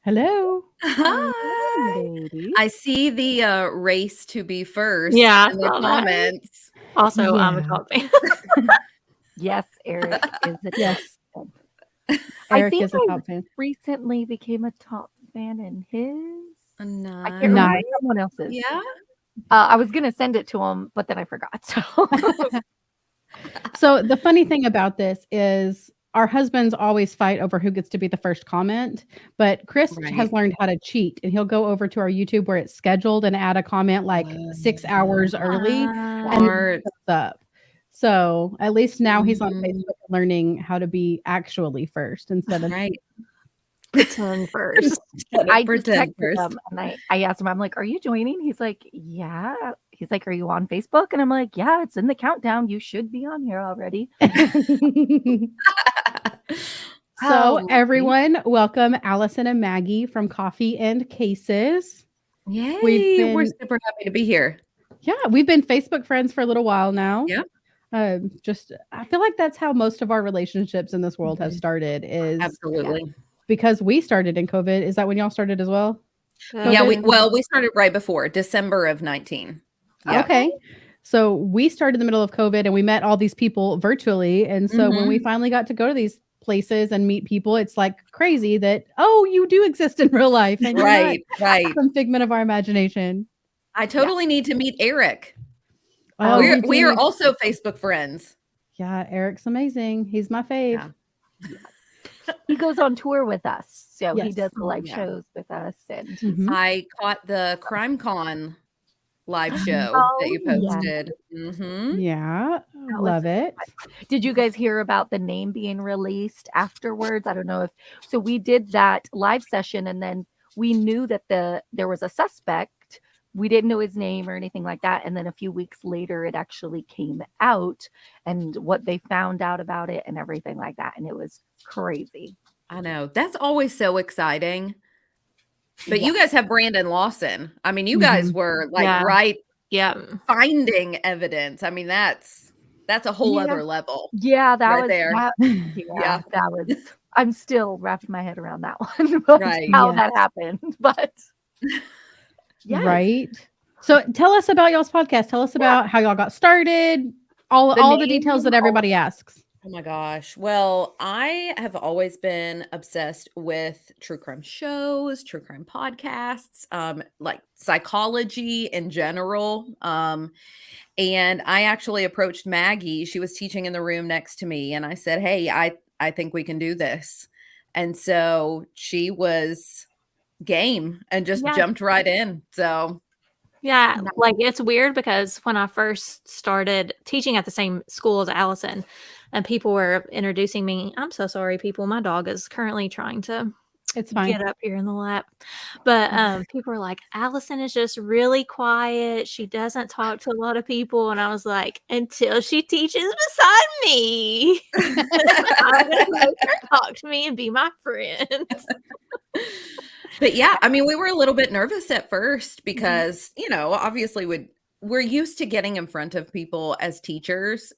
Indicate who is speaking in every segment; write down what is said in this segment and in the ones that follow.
Speaker 1: Hello.
Speaker 2: Hi.
Speaker 3: ladies.
Speaker 2: I see the race to be first
Speaker 3: Yeah, I
Speaker 2: in the
Speaker 3: saw that.
Speaker 2: comments.
Speaker 3: Also, I'm a
Speaker 1: Yeah.
Speaker 3: top fan.
Speaker 1: Yes,
Speaker 3: Eric
Speaker 1: is a yes.
Speaker 3: I
Speaker 1: Eric
Speaker 3: think
Speaker 1: is a
Speaker 3: I
Speaker 1: top fan.
Speaker 3: recently became a top fan in his. I can't
Speaker 2: Nice.
Speaker 3: remember
Speaker 1: Nice.
Speaker 3: someone else's.
Speaker 2: Yeah.
Speaker 3: I was gonna send it to him, but then I forgot. So
Speaker 1: So the funny thing about this is our husbands always fight over who gets to be the first comment, but Chris
Speaker 2: Right.
Speaker 1: has learned how to cheat and he'll go over to our YouTube where it's scheduled and add a comment like 6 hours early and then
Speaker 2: Smart.
Speaker 1: it pops up. So at least now he's on
Speaker 2: Mhm.
Speaker 1: Facebook learning how to be actually first instead of
Speaker 2: Right.
Speaker 3: pretend first.
Speaker 2: Gotta
Speaker 3: I just
Speaker 2: pretend
Speaker 3: texted
Speaker 2: first.
Speaker 3: him and I asked him, I'm like, "Are you joining?" He's like, "Yeah." He's like, "Are you on Facebook?" And I'm like, "Yeah, it's in the countdown. You should be on here already."
Speaker 1: So,
Speaker 2: Oh,
Speaker 1: everyone, welcome Allison and Maggie from Coffee and Cases. We've
Speaker 2: yay. We're
Speaker 1: been,
Speaker 2: super happy to be here.
Speaker 1: we've been Facebook friends for a little while now.
Speaker 2: Yeah.
Speaker 1: I feel like that's how most of our relationships in this world have
Speaker 3: Mhm.
Speaker 1: started is
Speaker 2: Absolutely.
Speaker 1: because we started in COVID. Is that when y'all started as well?
Speaker 2: Yeah,
Speaker 1: COVID?
Speaker 2: we started right before December of 19. Yeah.
Speaker 1: Okay. So we started in the middle of COVID and we met all these people virtually. And so when we
Speaker 2: Mhm.
Speaker 1: finally got to go to these places and meet people, it's like crazy that, oh, you do exist in real life and you're not
Speaker 2: Right, right.
Speaker 1: some figment of our imagination.
Speaker 2: I totally need to meet Eric.
Speaker 1: Oh,
Speaker 3: Oh,
Speaker 1: you
Speaker 2: We are
Speaker 1: do.
Speaker 2: also Facebook friends.
Speaker 1: Yeah, Eric's amazing. He's my fave.
Speaker 2: Yeah.
Speaker 3: he goes on tour with us, so he
Speaker 1: Yes.
Speaker 3: does the live
Speaker 2: Yeah.
Speaker 3: shows with us, and
Speaker 1: Mhm.
Speaker 2: I caught the CrimeCon live show that
Speaker 3: oh
Speaker 2: you
Speaker 3: yeah,
Speaker 2: posted. Mhm.
Speaker 1: Yeah,
Speaker 3: that was
Speaker 1: love it.
Speaker 3: Did you guys hear about the name being released afterwards? I don't know if so we did that live session and then we knew that there was a suspect. We didn't know his name or anything like that. And then a few weeks later it actually came out and what they found out about it and everything like that. And it was crazy.
Speaker 2: I know. That's always so exciting. But
Speaker 3: Yeah.
Speaker 2: you guys have Brandon Lawson. I mean, you guys
Speaker 1: Mhm.
Speaker 2: were like
Speaker 3: Yeah.
Speaker 2: right
Speaker 3: Yeah.
Speaker 2: finding evidence. I mean, that's a whole
Speaker 3: Yeah.
Speaker 2: other level
Speaker 3: Yeah, that
Speaker 2: right
Speaker 3: was
Speaker 2: there.
Speaker 3: that.
Speaker 2: Yeah.
Speaker 3: Yeah, that was I'm still wrapping my head around that one, but
Speaker 2: Right.
Speaker 3: how
Speaker 1: Yes.
Speaker 3: that happened. But yes.
Speaker 1: Right. So tell us about y'all's podcast. Tell us
Speaker 3: Yeah.
Speaker 1: about how y'all got started, all the details
Speaker 3: name,
Speaker 1: that
Speaker 3: all
Speaker 1: everybody asks.
Speaker 2: Oh my gosh. Well, I have always been obsessed with true crime shows, true crime podcasts, like psychology in general. And I actually approached Maggie. She was teaching in the room next to me, and I said, "Hey, I think we can do this." And so she was game and just
Speaker 3: Yeah.
Speaker 2: jumped right in. So,
Speaker 4: Yeah,
Speaker 3: No.
Speaker 4: like it's weird because when I first started teaching at the same school as Allison, and people were introducing me, I'm so sorry, people. My dog is currently trying to
Speaker 1: It's fine.
Speaker 4: get up here in the lap. But people were like, Allison is just really quiet. She doesn't talk to a lot of people. And I was like, until she teaches beside me, I'm going to make her talk to me and be my friend.
Speaker 2: but yeah, I mean, we were a little bit nervous at first because, obviously we're used to getting in front of people as teachers,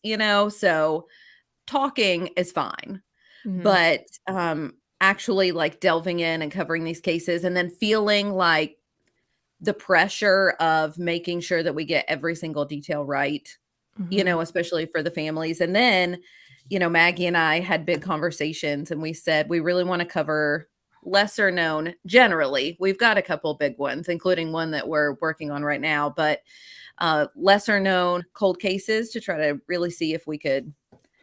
Speaker 2: so talking is fine.
Speaker 4: Mhm.
Speaker 2: But actually like delving in and covering these cases and then feeling like the pressure of making sure that we get every single detail right,
Speaker 4: Mhm.
Speaker 2: especially for the families. And then, Maggie and I had big conversations and we said we really want to cover lesser known generally. We've got a couple big ones, including one that we're working on right now, but lesser known cold cases to try to really see if we could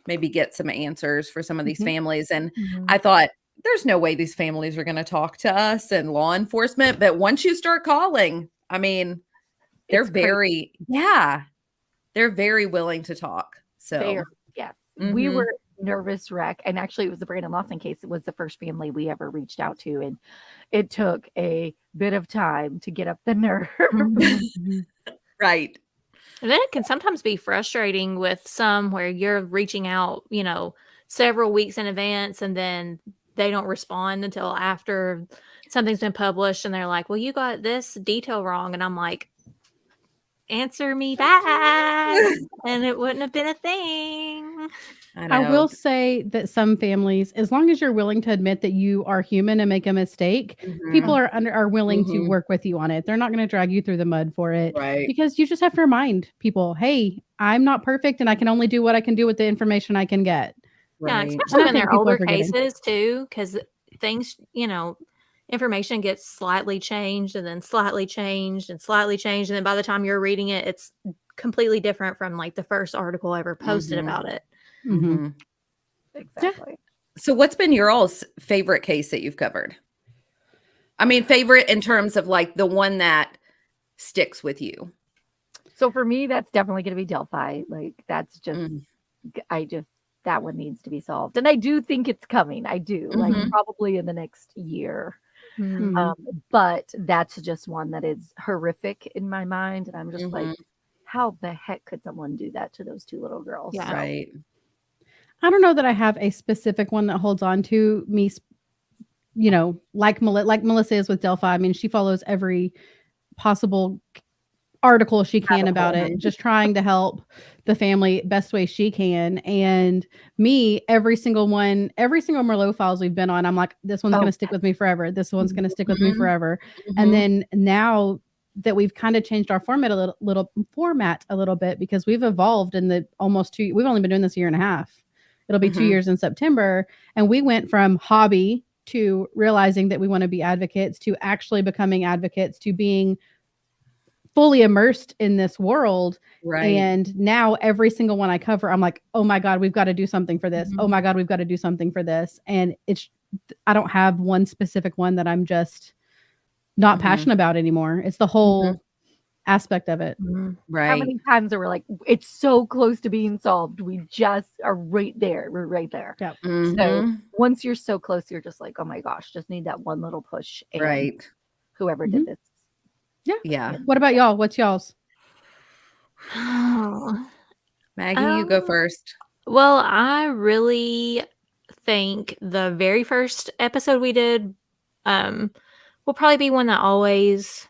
Speaker 2: maybe get some answers for some of these
Speaker 1: Mhm.
Speaker 2: families. And
Speaker 4: Mhm.
Speaker 2: I thought, there's no way these families are going to talk to us and law enforcement. But once you start calling, I mean, they're
Speaker 3: It's crazy.
Speaker 2: they're very willing to talk. So,
Speaker 3: Yeah. We
Speaker 2: mhm.
Speaker 3: were nervous wreck. And actually it was the Brandon Lawson case. It was the first family we ever reached out to. And it took a bit of time to get up the nerve.
Speaker 1: Mhm.
Speaker 2: Right.
Speaker 4: And then it can sometimes be frustrating with some where you're reaching out, several weeks in advance and then they don't respond until after something's been published and they're like, well, you got this detail wrong. And I'm like, answer me back, and it wouldn't have been a thing.
Speaker 1: I will say that some families, as long as you're willing to admit that you are human and make a mistake, people are willing to work with you on it. They're not going to drag you through the mud for it,
Speaker 2: Right.
Speaker 1: because you just have to remind people, hey, I'm not perfect and I can only do what I can do with the information I can get.
Speaker 4: Yeah,
Speaker 2: Right.
Speaker 4: especially
Speaker 1: I
Speaker 4: when
Speaker 1: think
Speaker 4: they're
Speaker 1: people are
Speaker 4: older
Speaker 1: forgetting.
Speaker 4: cases too, because things, information gets slightly changed and then slightly changed and slightly changed, and then by the time you're reading it, it's completely different from like the first article ever posted about it.
Speaker 1: Mm-hmm.
Speaker 3: Exactly.
Speaker 2: So what's been your all's favorite case that you've covered? I mean, favorite in terms of like the one that sticks with you.
Speaker 3: So for me, that's definitely going to be Delphi. Like that's just, that one needs to be solved. And I do think it's coming. I do, like probably in the next year. But that's just one that is horrific in my mind. And I'm just like, how the heck could someone do that to those two little girls?
Speaker 4: Yeah.
Speaker 2: Right.
Speaker 1: I don't know that I have a specific one that holds on to me, like Melissa is with Delphi. I mean, she follows every possible article she can about it, just trying to help the family best way she can. And me, every single Merlot files we've been on, I'm like, this one's going to stick with me forever. This one's going to stick with me forever. And then now that we've kind of changed our format a little bit, because we've evolved in the we've only been doing this a year and a half. It'll be 2 years in September. And we went from hobby to realizing that we want to be advocates, to actually becoming advocates, to being fully immersed in this world.
Speaker 2: Right.
Speaker 1: And now every single one I cover, I'm like, oh my God, we've got to do something for this. Oh my God, we've got to do something for this. And I don't have one specific one that I'm just not passionate about anymore. It's the whole aspect of it.
Speaker 2: Right.
Speaker 3: How many times are we like, it's so close to being solved. We just are right there. We're right there.
Speaker 1: Yep.
Speaker 3: So once you're so close, you're just like, oh my gosh, just need that one little push. And
Speaker 2: Right.
Speaker 3: whoever did this.
Speaker 2: Yeah.
Speaker 1: What about y'all? What's y'all's?
Speaker 2: Maggie, you go first.
Speaker 4: Well, I really think the very first episode we did will probably be one that always,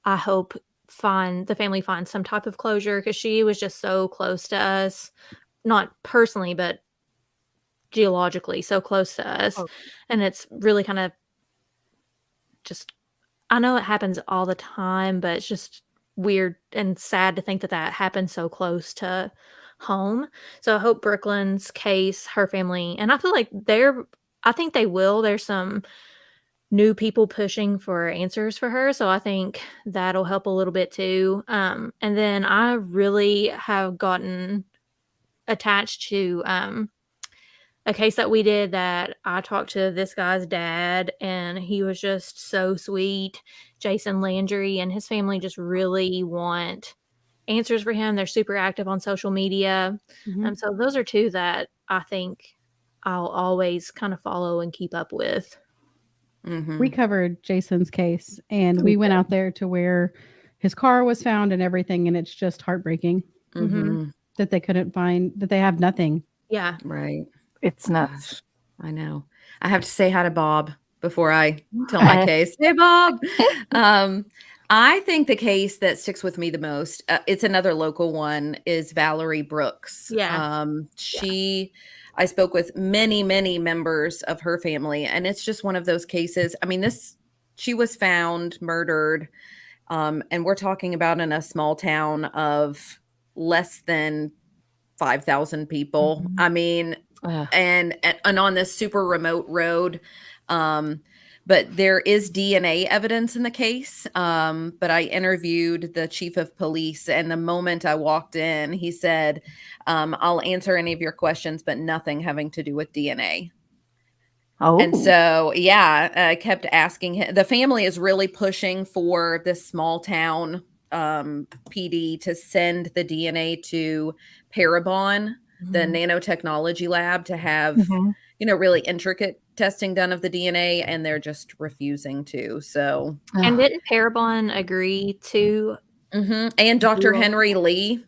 Speaker 4: I hope, the family finds some type of closure, because she was just so close to us, not personally, but geologically so close to us. And it's really kind of just, I know it happens all the time, but it's just weird and sad to think that happened so close to home. So I hope Brooklyn's case, her family, and I feel like I think they will. There's some new people pushing for answers for her. So I think that'll help a little bit too. And then I really have gotten attached to a case that we did, that I talked to this guy's dad, and he was just so sweet. Jason Landry and his family just really want answers for him. They're super active on social media. So those are two that I think I'll always kind of follow and keep up with.
Speaker 1: We covered Jason's case, and we went out there to where his car was found and everything. And it's just heartbreaking that they couldn't find, that they have nothing.
Speaker 4: Yeah.
Speaker 2: Right.
Speaker 3: It's nuts.
Speaker 2: I know. I have to say hi to Bob before I tell my case. Hey, Bob. I think the case that sticks with me the most, it's another local one, is Valerie Brooks.
Speaker 4: Yeah.
Speaker 2: I spoke with many, many members of her family, and it's just one of those cases. I mean, she was found murdered, and we're talking about in a small town of less than 5,000 people. I mean, and on this super remote road. But there is DNA evidence in the case. But I interviewed the chief of police, and the moment I walked in, he said, I'll answer any of your questions, but nothing having to do with DNA. And so, I kept asking him. The family is really pushing for this small town PD to send the DNA to Parabon, the nanotechnology lab, to have really intricate testing done of the DNA, and they're just refusing to. So,
Speaker 4: and didn't Parabon agree to?
Speaker 2: And Dr. Henry Lee,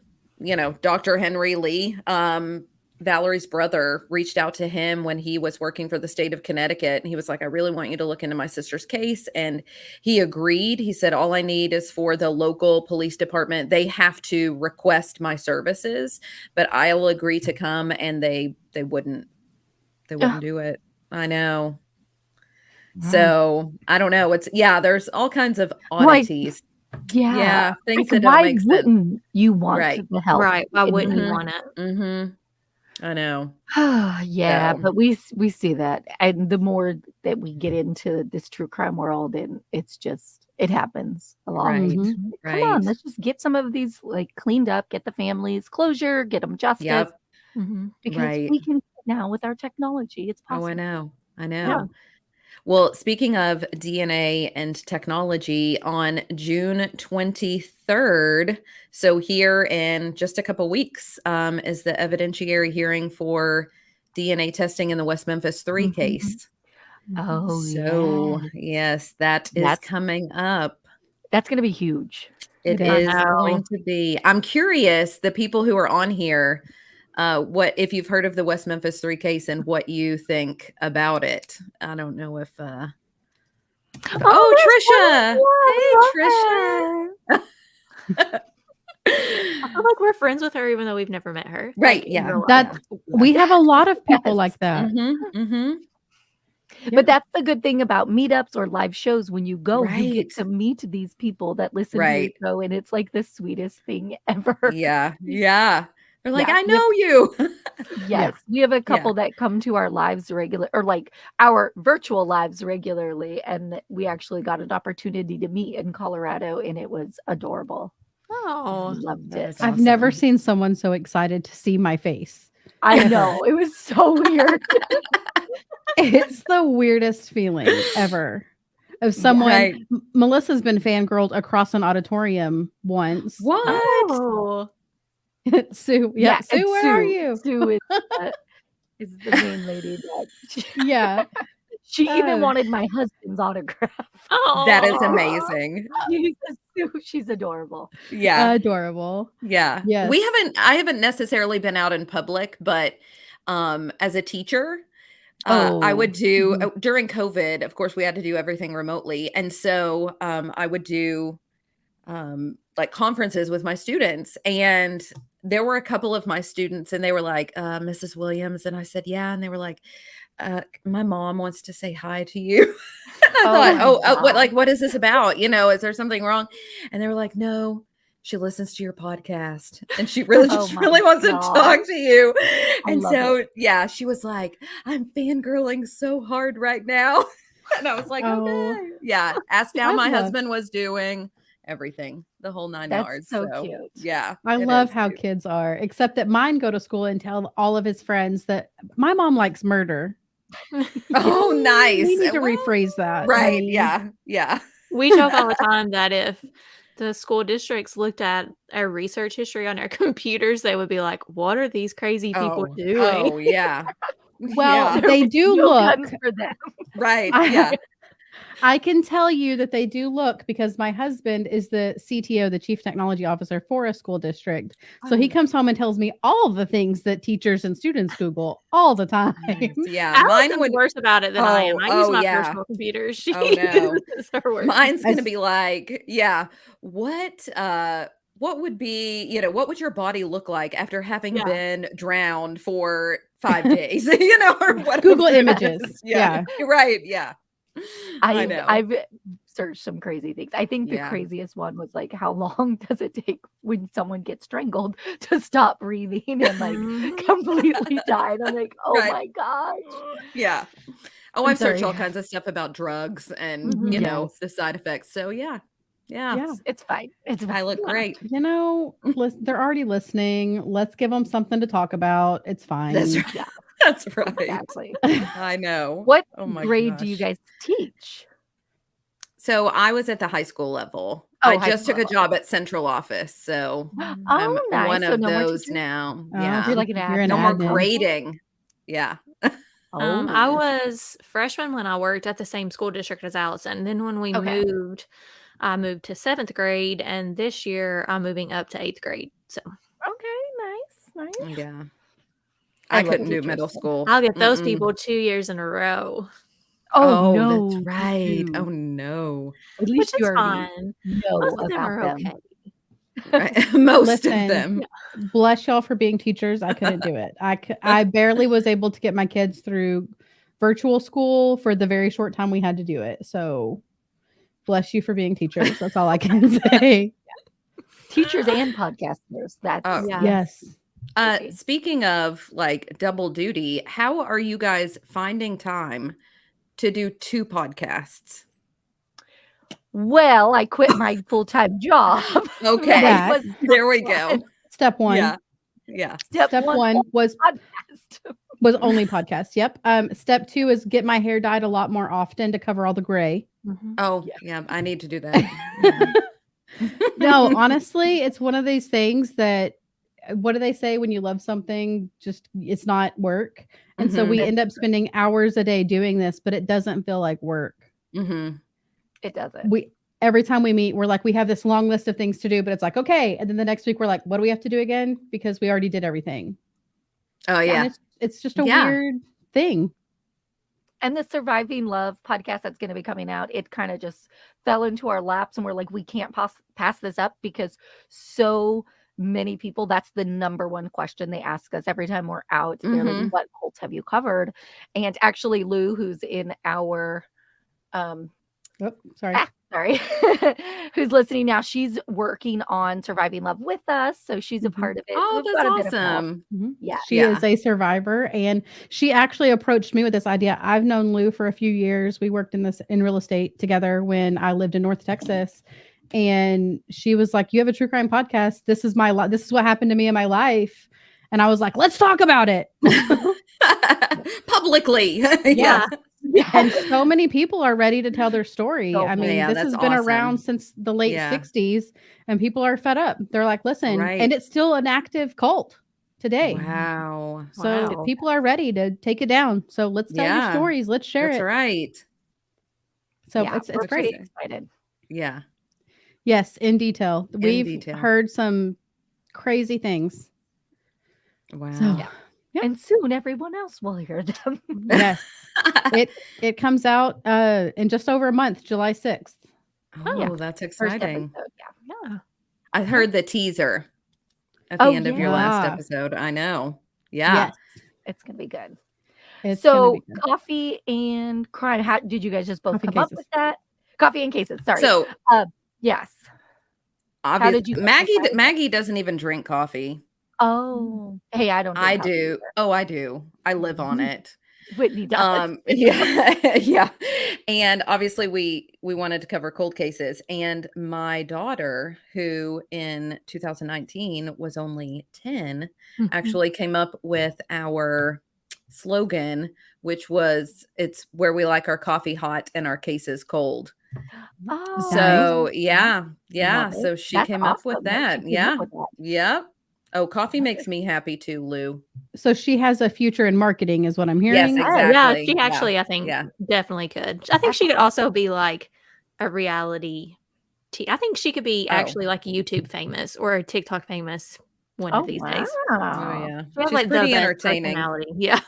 Speaker 2: Valerie's brother reached out to him when he was working for the state of Connecticut. And he was like, I really want you to look into my sister's case. And he agreed. He said, all I need is for the local police department. They have to request my services, but I'll agree to come. And they wouldn't do it. I know. So I don't know. There's all kinds of oddities.
Speaker 3: Yeah.
Speaker 2: Things
Speaker 3: Like,
Speaker 2: that don't
Speaker 3: why
Speaker 2: make sense.
Speaker 3: wouldn't you want
Speaker 2: Right.
Speaker 3: to help?
Speaker 4: Right. Why wouldn't you
Speaker 2: Mhm.
Speaker 4: want it?
Speaker 2: Mm-hmm. I know.
Speaker 3: Yeah,
Speaker 2: So.
Speaker 3: but we see that, and the more that we get into this true crime world, and it happens a lot.
Speaker 2: Right.
Speaker 1: Mhm.
Speaker 3: Come on, let's just get some of these like cleaned up, get the families closure, get them justice,
Speaker 2: Yep.
Speaker 3: because
Speaker 2: Right.
Speaker 3: we can now with our technology. It's
Speaker 2: Oh, I
Speaker 3: possible.
Speaker 2: know. I know.
Speaker 3: Yeah.
Speaker 2: Well, speaking of DNA and technology, on June 23rd, so here in just a couple weeks, is the evidentiary hearing for DNA testing in the West Memphis 3
Speaker 3: Mhm.
Speaker 2: case.
Speaker 3: Oh,
Speaker 2: So, yes, that is
Speaker 3: That's
Speaker 2: coming up.
Speaker 3: that's gonna be huge.
Speaker 2: It
Speaker 1: It
Speaker 2: is
Speaker 1: is.
Speaker 2: going to be. I'm curious, the people who are on here, what if you've heard of the West Memphis 3 case and what you think about it. I don't know if Trisha. Hey, Trisha.
Speaker 4: I feel like we're friends with her even though we've never met her.
Speaker 2: Right,
Speaker 4: Like, in
Speaker 2: yeah.
Speaker 4: real life.
Speaker 1: That we have a lot of people
Speaker 3: Yes.
Speaker 1: like that.
Speaker 2: Mm-hmm, mm-hmm.
Speaker 3: But that's the good thing about meetups or live shows. When you go, you get
Speaker 2: Right.
Speaker 3: to meet these people that listen to your
Speaker 2: Right.
Speaker 3: show, and it's like the sweetest thing ever.
Speaker 2: Yeah, yeah. They're like,
Speaker 3: Yeah,
Speaker 2: I
Speaker 3: we have-
Speaker 2: know you.
Speaker 3: Yes, we have a couple that come to our lives or like our virtual lives regularly, and we actually got an opportunity to meet in Colorado, and it was adorable.
Speaker 4: Oh.
Speaker 3: Loved
Speaker 2: That
Speaker 3: it.
Speaker 2: is
Speaker 1: I've never
Speaker 2: awesome.
Speaker 1: seen someone so excited to see my face.
Speaker 3: I
Speaker 1: Ever.
Speaker 3: know, it was so weird.
Speaker 1: It's the weirdest feeling ever. Of someone,
Speaker 2: Right.
Speaker 1: Melissa's been fangirled across an auditorium once.
Speaker 2: What?
Speaker 4: Oh.
Speaker 1: Sue,
Speaker 3: Yeah,
Speaker 1: Sue,
Speaker 3: and
Speaker 1: where are you?
Speaker 3: Sue is the main lady that
Speaker 1: Yeah,
Speaker 3: she even
Speaker 1: Oh.
Speaker 3: wanted my husband's autograph.
Speaker 4: Oh.
Speaker 2: That is amazing.
Speaker 3: She's adorable.
Speaker 2: Yeah.
Speaker 1: adorable.
Speaker 2: Yeah.
Speaker 1: Yes.
Speaker 2: I haven't necessarily been out in public, but as a teacher, I would do during COVID, of course, we had to do everything remotely. And so I would do like conferences with my students. And there were a couple of my students and they were like, Mrs. Williams. And I said, yeah. And they were like, my mom wants to say hi to you. And I thought, what is this about? Is there something wrong? And they were like, no, she listens to your podcast and she really just really wants to talk to you. And so, yeah, she was like, I'm fangirling so hard right now. And I was like, okay. Yeah. Asked how my husband was doing, everything, the whole 9 yards.
Speaker 3: So cute.
Speaker 2: Yeah.
Speaker 1: I love how kids are, except that mine go to school and tell all of his friends that my mom likes murder.
Speaker 2: Oh, nice.
Speaker 1: We need to rephrase that.
Speaker 2: Right.
Speaker 1: honey.
Speaker 2: Yeah. Yeah.
Speaker 4: We joke all the time that if the school districts looked at our research history on our computers, they would be like, what are these crazy people doing?
Speaker 2: Oh, yeah.
Speaker 1: Well, they do look.
Speaker 3: For them.
Speaker 2: Right. Yeah.
Speaker 1: I can tell you that they do look because my husband is the CTO, the Chief Technology Officer for a school district. So he comes home and tells me all the things that teachers and students Google all the time.
Speaker 2: Yeah.
Speaker 4: Mine would worse about it than I am. I use my personal computer. She uses her work.
Speaker 2: Mine's going to be like, yeah, what would be, what would your body look like after having been drowned for 5 days, or whatever.
Speaker 1: Google images. Yeah.
Speaker 2: Right. Yeah. I know.
Speaker 3: I've searched some crazy things. I think the craziest one was like, how long does it take when someone gets strangled to stop breathing and like completely die? And I'm like, oh my gosh.
Speaker 2: Yeah. Oh, I've searched all kinds of stuff about drugs and, the side effects. So yeah.
Speaker 3: It's fine. It's fine.
Speaker 2: I look great.
Speaker 1: They're already listening. Let's give them something to talk about. It's fine.
Speaker 2: That's right.
Speaker 3: Yeah.
Speaker 2: That's right.
Speaker 3: Exactly.
Speaker 2: I know.
Speaker 3: What grade do you guys teach?
Speaker 2: So I was at the high school level.
Speaker 3: Oh,
Speaker 2: I just took a job at central office. So I'm
Speaker 3: nice.
Speaker 2: one
Speaker 3: So
Speaker 2: of
Speaker 3: no more
Speaker 2: those
Speaker 3: teachers?
Speaker 2: now.
Speaker 1: Oh,
Speaker 2: Yeah.
Speaker 3: You're like an admin.
Speaker 2: No more
Speaker 1: admin.
Speaker 2: grading. Yeah.
Speaker 4: I was freshman when I worked at the same school district as Allison. Then when we moved, I moved to 7th grade, and this year I'm moving up to 8th grade. So
Speaker 3: okay, nice.
Speaker 2: Yeah. I
Speaker 3: love
Speaker 2: couldn't do
Speaker 3: teachers.
Speaker 2: middle school.
Speaker 4: I'll get those
Speaker 2: Mm-mm.
Speaker 4: people 2 years in a row,
Speaker 3: Oh,
Speaker 2: Oh,
Speaker 3: no,
Speaker 2: that's right.
Speaker 3: you
Speaker 2: Oh,
Speaker 3: do.
Speaker 2: no.
Speaker 3: At
Speaker 4: which
Speaker 3: least you
Speaker 4: is
Speaker 3: already
Speaker 4: fine.
Speaker 3: know
Speaker 4: Most of them
Speaker 3: about
Speaker 4: are
Speaker 3: them.
Speaker 4: okay.
Speaker 2: Right. Most of
Speaker 1: Listen,
Speaker 2: them.
Speaker 1: bless y'all for being teachers. I couldn't do it. I barely was able to get my kids through virtual school for the very short time we had to do it. So bless you for being teachers. That's all I can say.
Speaker 3: Teachers and podcasters. That's
Speaker 2: Oh,
Speaker 4: Yeah.
Speaker 1: Yes.
Speaker 3: crazy.
Speaker 2: Speaking of like double duty, how are you guys finding time to do 2 podcasts?
Speaker 3: Well, I quit my full-time job.
Speaker 2: Okay.
Speaker 1: That-
Speaker 3: was
Speaker 2: There we
Speaker 3: step
Speaker 2: go.
Speaker 3: one.
Speaker 1: Step one.
Speaker 2: Yeah. Yeah.
Speaker 3: Step
Speaker 1: Step
Speaker 3: one
Speaker 1: one was
Speaker 3: podcast.
Speaker 1: only podcast. Yep. Step 2 is get my hair dyed a lot more often to cover all the gray.
Speaker 4: Mhm.
Speaker 2: Oh,
Speaker 3: Yes.
Speaker 2: yeah. I need to do that. Yeah.
Speaker 1: No, honestly, it's one of these things that what do they say when you love something? Just it's not work. And so
Speaker 2: Mhm.
Speaker 1: we end up spending hours a day doing this, but it doesn't feel like work.
Speaker 2: Mhm.
Speaker 3: It doesn't.
Speaker 1: We every time we meet, we're like, we have this long list of things to do, but it's like, okay. And then the next week we're like, what do we have to do again? Because we already did everything.
Speaker 2: Oh,
Speaker 1: And
Speaker 2: yeah.
Speaker 1: it's just a
Speaker 2: Yeah.
Speaker 1: weird thing.
Speaker 3: And the Surviving Love podcast that's going to be coming out, it kind of just fell into our laps, and we're like, we can't pass this up because so many people, that's the number one question they ask us every time we're out. They're like,
Speaker 2: Mhm.
Speaker 3: what cults have you covered? And actually, Lou, who's in our
Speaker 1: Oh, sorry.
Speaker 3: sorry, who's listening now, she's working on Surviving Love with us, so she's a
Speaker 1: Mhm.
Speaker 3: part of it.
Speaker 2: Oh,
Speaker 3: We've
Speaker 2: that's
Speaker 3: got a bit of help.
Speaker 2: awesome.
Speaker 1: Mhm.
Speaker 3: Yeah.
Speaker 1: She is a survivor, and she actually approached me with this idea. I've known Lou for a few years. We worked in real estate together when I lived in North Texas, and she was like, "You have a true crime podcast. This is my this is what happened to me in my life." And I was like, "Let's talk about it."
Speaker 2: Publicly.
Speaker 4: Yeah.
Speaker 1: And so many people are ready to tell their story.
Speaker 3: So
Speaker 1: I mean,
Speaker 2: Yeah,
Speaker 1: this
Speaker 2: that's
Speaker 1: has been
Speaker 2: awesome.
Speaker 1: around since the late
Speaker 2: Yeah.
Speaker 1: 60s, and people are fed up. They're like, listen,
Speaker 2: Right.
Speaker 1: and it's still an active cult today.
Speaker 2: Wow.
Speaker 1: So
Speaker 3: Wow.
Speaker 1: people are ready to take it down. So let's tell your
Speaker 2: Yeah.
Speaker 1: stories. Let's share
Speaker 2: That's
Speaker 1: it.
Speaker 2: right.
Speaker 1: So
Speaker 3: Yeah,
Speaker 1: it's
Speaker 3: we're
Speaker 1: great.
Speaker 3: pretty excited.
Speaker 2: Yeah.
Speaker 1: Yes, in detail. We've
Speaker 2: detail.
Speaker 1: heard some crazy things.
Speaker 2: Wow.
Speaker 1: So
Speaker 3: Yeah.
Speaker 1: Yeah.
Speaker 3: And soon everyone else will hear them.
Speaker 1: yes, it comes out in just over a month, July 6th.
Speaker 2: Oh,
Speaker 3: yeah.
Speaker 2: that's
Speaker 3: First
Speaker 2: exciting.
Speaker 3: episode. Yeah.
Speaker 2: I heard the teaser at the
Speaker 3: Oh,
Speaker 2: end of your last
Speaker 1: yeah.
Speaker 2: episode. I know. Yeah.
Speaker 1: Yes,
Speaker 3: It's gonna be good.
Speaker 1: it's gonna
Speaker 3: So
Speaker 1: be good.
Speaker 3: coffee and crime. How did you guys just both
Speaker 1: Coffee and
Speaker 3: come up
Speaker 1: cases.
Speaker 3: with that? Coffee and cases. Sorry.
Speaker 2: So
Speaker 3: Yes.
Speaker 2: obviously,
Speaker 3: did you
Speaker 2: Maggie doesn't even drink coffee.
Speaker 3: Oh, hey, I don't.
Speaker 2: I
Speaker 3: drink coffee
Speaker 2: do.
Speaker 3: either.
Speaker 2: Oh, I do. I live on it.
Speaker 3: Whitney does.
Speaker 2: Yeah. Yeah. And obviously we wanted to cover cold cases, and my daughter, who in 2019 was only 10, actually came up with our slogan, which was, it's where we like our coffee hot and our cases cold.
Speaker 3: Oh,
Speaker 2: So yeah.
Speaker 3: love it.
Speaker 2: So she
Speaker 3: That's
Speaker 2: came up with
Speaker 3: awesome that
Speaker 2: that.
Speaker 3: she came up
Speaker 2: Yeah.
Speaker 3: with that.
Speaker 2: Yep. Oh, coffee
Speaker 3: Love
Speaker 2: makes me happy too, Lou.
Speaker 1: So she has a future in marketing, is what I'm
Speaker 2: Yes,
Speaker 1: hearing.
Speaker 2: exactly.
Speaker 4: Yeah, she
Speaker 2: Yeah.
Speaker 4: actually, I think,
Speaker 2: Yeah.
Speaker 4: definitely could. I think she could also be like a reality. I think she could be
Speaker 2: Oh.
Speaker 4: actually like YouTube famous or a TikTok famous one of these days.
Speaker 2: Oh
Speaker 3: Wow.
Speaker 2: yeah.
Speaker 4: She has
Speaker 2: She's
Speaker 4: like the
Speaker 2: pretty
Speaker 4: best
Speaker 2: entertaining.
Speaker 4: personality. Yeah.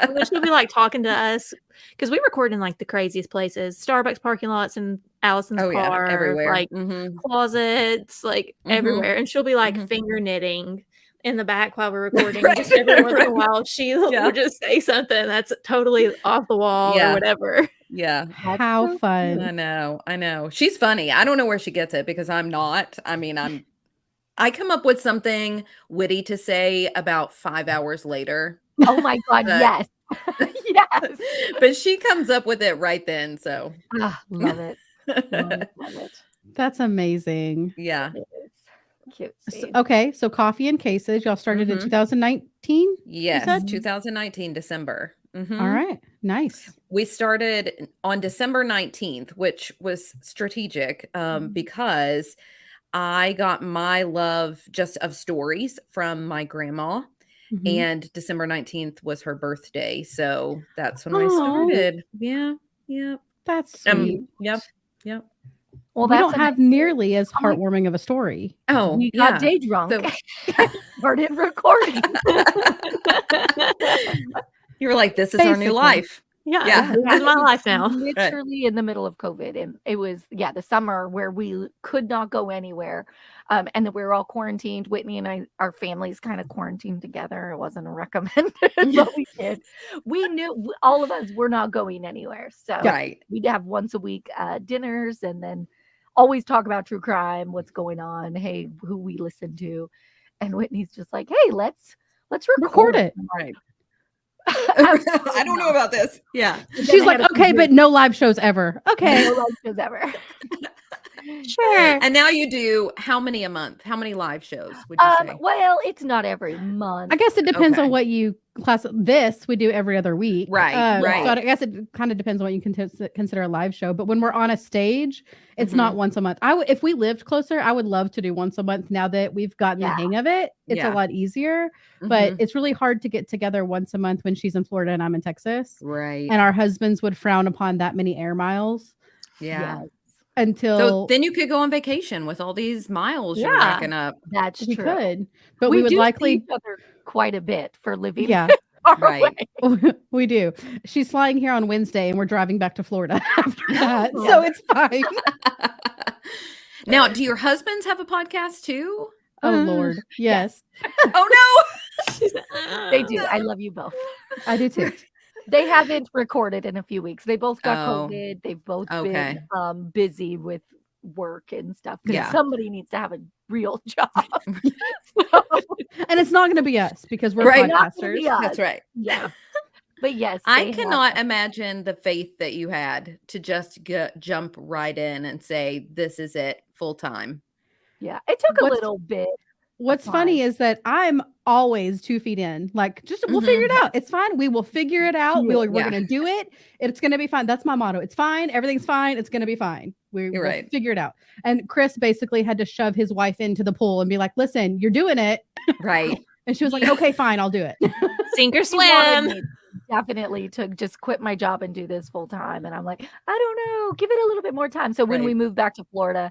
Speaker 4: When she'll be like talking to us because we record in like the craziest places, Starbucks parking lots and Allison's
Speaker 2: Oh yeah,
Speaker 4: car,
Speaker 2: everywhere.
Speaker 4: like
Speaker 2: Mhm.
Speaker 4: closets, like
Speaker 2: Mhm.
Speaker 4: everywhere. And she'll be like
Speaker 2: Mhm.
Speaker 4: finger knitting in the back while we're recording.
Speaker 2: Right,
Speaker 4: Just every once in a
Speaker 2: right.
Speaker 4: while, she
Speaker 2: Yeah.
Speaker 4: will just say something that's totally off the wall
Speaker 2: Yeah.
Speaker 4: or whatever.
Speaker 2: Yeah.
Speaker 1: How
Speaker 3: so
Speaker 1: fun.
Speaker 2: I know. She's funny. I don't know where she gets it because I'm not. I mean, I come up with something witty to say about 5 hours later.
Speaker 3: Oh my God.
Speaker 2: But-
Speaker 3: Yes. Yes.
Speaker 2: But she comes up with it right then. So
Speaker 3: Ah, love it. Love it.
Speaker 1: That's amazing.
Speaker 2: yeah.
Speaker 3: It is. Cute.
Speaker 1: Okay, so coffee and cases. Y'all started in
Speaker 2: Mhm.
Speaker 1: 2019.
Speaker 2: Yes.
Speaker 1: said?
Speaker 2: 2019 December. Mhm.
Speaker 1: All right, nice.
Speaker 2: We started on December 19th, which was strategic because I got my love just of stories from my grandma,
Speaker 1: Mhm.
Speaker 2: and December 19th was her birthday. So that's when I
Speaker 1: Aw.
Speaker 2: started. Yeah. Yeah.
Speaker 1: That's sweet.
Speaker 2: Yep. Yep.
Speaker 3: Well,
Speaker 1: we
Speaker 3: that's
Speaker 1: don't have
Speaker 3: amazing.
Speaker 1: nearly as
Speaker 3: I'm like,
Speaker 1: heartwarming of a story.
Speaker 2: Oh,
Speaker 3: we got
Speaker 2: yeah.
Speaker 3: day drunk
Speaker 2: So
Speaker 3: and started recording.
Speaker 2: you were like, this is our new
Speaker 1: Basically.
Speaker 2: life.
Speaker 4: Yeah,
Speaker 2: Yeah.
Speaker 4: this is my life now.
Speaker 3: Literally in the middle of COVID, and it was the summer where we could not go anywhere, and then we were all quarantined. Whitney and our families kind of quarantined together. It wasn't recommended, but we did. We knew all of us were not going anywhere, so
Speaker 2: Right.
Speaker 3: we'd have once a week dinners, and then always talk about true crime, what's going on, hey, who we listen to, and Whitney's just like, hey, let's
Speaker 1: Record it.
Speaker 2: Right.
Speaker 3: Absolutely
Speaker 2: I don't know
Speaker 3: not.
Speaker 2: about this. Yeah.
Speaker 3: Then
Speaker 1: She's
Speaker 3: I
Speaker 1: like,
Speaker 3: had a
Speaker 1: okay,
Speaker 3: few
Speaker 1: but no live shows ever. Okay.
Speaker 3: no live shows ever.
Speaker 4: Sure.
Speaker 2: And now you do how many a month? How many live shows would you say?
Speaker 3: Well, it's not every month.
Speaker 1: I guess it depends
Speaker 2: Okay.
Speaker 1: on what you class. This we do every other week.
Speaker 2: Right, right.
Speaker 1: So I guess it kind of depends on what you consider a live show. But when we're on a stage, it's not once a month. If we lived closer, I would love to do once a month. Now that we've gotten the
Speaker 3: Yeah.
Speaker 1: hang of it, it's
Speaker 2: Yeah.
Speaker 1: a lot easier.
Speaker 2: Mhm.
Speaker 1: But it's really hard to get together once a month when she's in Florida and I'm in Texas.
Speaker 2: Right.
Speaker 1: And our husbands would frown upon that many air miles
Speaker 2: Yeah.
Speaker 3: Yes,
Speaker 1: until
Speaker 2: So then you could go on vacation with all these miles you're
Speaker 4: Yeah.
Speaker 2: racking up.
Speaker 3: that's
Speaker 1: we
Speaker 3: true.
Speaker 1: could. But we would
Speaker 3: do see
Speaker 1: likely,
Speaker 3: each other quite a bit for living
Speaker 1: yeah.
Speaker 3: far
Speaker 2: Right.
Speaker 3: away.
Speaker 1: We do. She's flying here on Wednesday and we're driving back to Florida after that.
Speaker 3: Oh.
Speaker 1: So it's fine.
Speaker 2: Now, do your husbands have a podcast too?
Speaker 1: Oh Lord. Yes.
Speaker 2: Oh
Speaker 3: They do. I love you both.
Speaker 1: I do too.
Speaker 3: They haven't recorded in a few weeks. They both got
Speaker 2: Oh.
Speaker 3: COVID. They've both
Speaker 2: Okay.
Speaker 3: been busy with work and stuff. 'Cause
Speaker 2: Yeah.
Speaker 3: somebody needs to have a real job.
Speaker 1: And it's not going to be us because we're
Speaker 2: Right.
Speaker 3: Not gonna
Speaker 1: podcasters.
Speaker 3: be us.
Speaker 2: That's right.
Speaker 3: Yeah. But yes,
Speaker 2: I
Speaker 3: they have
Speaker 2: cannot
Speaker 3: them.
Speaker 2: imagine the faith that you had to just jump right in and say, this is it full time.
Speaker 3: Yeah. It took a
Speaker 1: What's-
Speaker 3: little bit.
Speaker 1: What's funny is that I'm always 2 feet in. Like, just we'll figure it out. It's fine. We will figure it out. We're
Speaker 2: Yeah.
Speaker 1: going to do it. It's going to be fine. That's my motto. It's fine. Everything's fine. It's going to be fine. We'll
Speaker 2: right.
Speaker 1: figure it out. And Chris basically had to shove his wife into the pool and be like, listen, you're doing it.
Speaker 2: Right.
Speaker 1: And she was like, okay, fine. I'll do it.
Speaker 4: Sink or
Speaker 3: He wanted
Speaker 4: swim.
Speaker 3: me definitely to just quit my job and do this full time. And I'm like, I don't know, give it a little bit more time. So when
Speaker 2: Right.
Speaker 3: we moved back to Florida,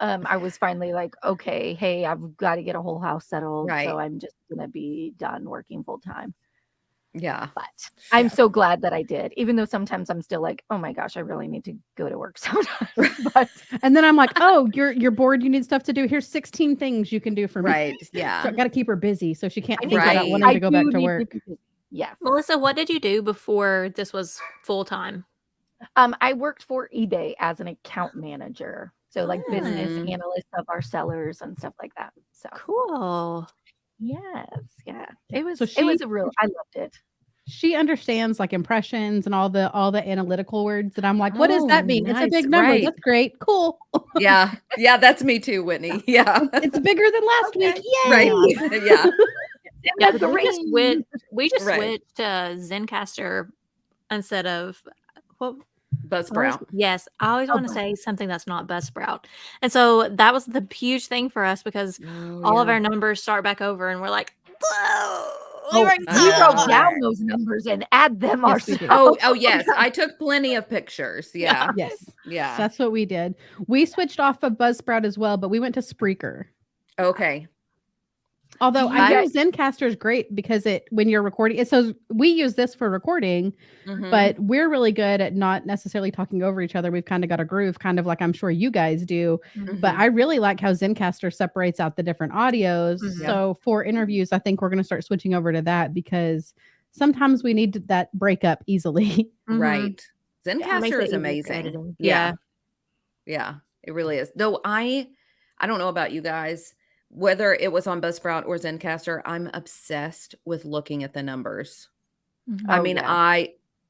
Speaker 3: I was finally like, okay, hey, I've got to get a whole house settled.
Speaker 2: Right.
Speaker 3: So I'm just going to be done working full time.
Speaker 2: Yeah.
Speaker 3: But I'm so glad that I did, even though sometimes I'm still like, oh my gosh, I really need to go to work sometimes. But
Speaker 1: And then I'm like, oh, you're bored. You need stuff to do. Here's 16 things you can do for me.
Speaker 2: Right. Yeah.
Speaker 1: So I got to keep her busy so she can't
Speaker 3: I
Speaker 1: think about
Speaker 2: Right.
Speaker 1: wanting to go back
Speaker 3: do
Speaker 1: to
Speaker 3: need
Speaker 1: work.
Speaker 3: be busy. Yeah.
Speaker 4: Melissa, what did you do before this was full time?
Speaker 3: I worked for eBay as an account manager. So like business
Speaker 2: Mm.
Speaker 3: analyst of our sellers and stuff like that. So
Speaker 4: Cool.
Speaker 3: yes, yeah. It was
Speaker 1: So
Speaker 3: it was a real I loved it.
Speaker 1: She understands like impressions and all the analytical words that I'm like, what does that
Speaker 2: Oh,
Speaker 1: mean? It's a
Speaker 2: nice.
Speaker 1: big number.
Speaker 2: Right.
Speaker 1: That's great. Cool.
Speaker 2: Yeah. Yeah. That's me too, Whitney. Yeah.
Speaker 1: It's bigger than last week. Yay.
Speaker 2: Right. Yeah.
Speaker 4: Yeah,
Speaker 3: the
Speaker 4: we just
Speaker 3: ring.
Speaker 4: switched
Speaker 2: Right.
Speaker 4: to Zencaster instead of what
Speaker 2: Buzzsprout.
Speaker 4: yes, I always
Speaker 3: Oh,
Speaker 4: want to say something that's not Buzzsprout. And so that was the huge thing for us because
Speaker 2: Oh,
Speaker 4: all of
Speaker 2: yeah.
Speaker 4: our numbers start back over and we're like, whoa,
Speaker 3: Oh,
Speaker 4: were
Speaker 3: we
Speaker 2: Oh.
Speaker 3: wrote down those numbers and add them
Speaker 1: Yes, we did.
Speaker 3: ourselves.
Speaker 2: Oh, yes. I took plenty of pictures. Yeah.
Speaker 1: Yes.
Speaker 2: Yeah.
Speaker 1: That's what we did. We switched off of Buzzsprout as well, but we went to Spreaker.
Speaker 2: Okay.
Speaker 1: Although
Speaker 3: you
Speaker 1: I know
Speaker 3: guys-
Speaker 1: Zencaster is great because when you're recording it, so we use this for recording,
Speaker 2: Mhm.
Speaker 1: but we're really good at not necessarily talking over each other. We've kind of got a groove, kind of like I'm sure you guys do. But
Speaker 2: Mhm.
Speaker 1: I really like how Zencaster separates out the different audios.
Speaker 4: Mhm.
Speaker 1: So for interviews, I think we're going to start switching over to that because sometimes we need that breakup easily.
Speaker 4: Mhm.
Speaker 2: Right.
Speaker 4: It makes
Speaker 2: Zencaster
Speaker 4: it
Speaker 2: is
Speaker 4: easier for
Speaker 2: amazing.
Speaker 4: editing.
Speaker 2: Yeah. Yeah. It really is. Though I don't know about you guys, whether it was on Buzzsprout or Zencaster, I'm obsessed with looking at the numbers.
Speaker 4: Mhm.
Speaker 2: I
Speaker 3: Oh,
Speaker 2: mean,
Speaker 3: yeah.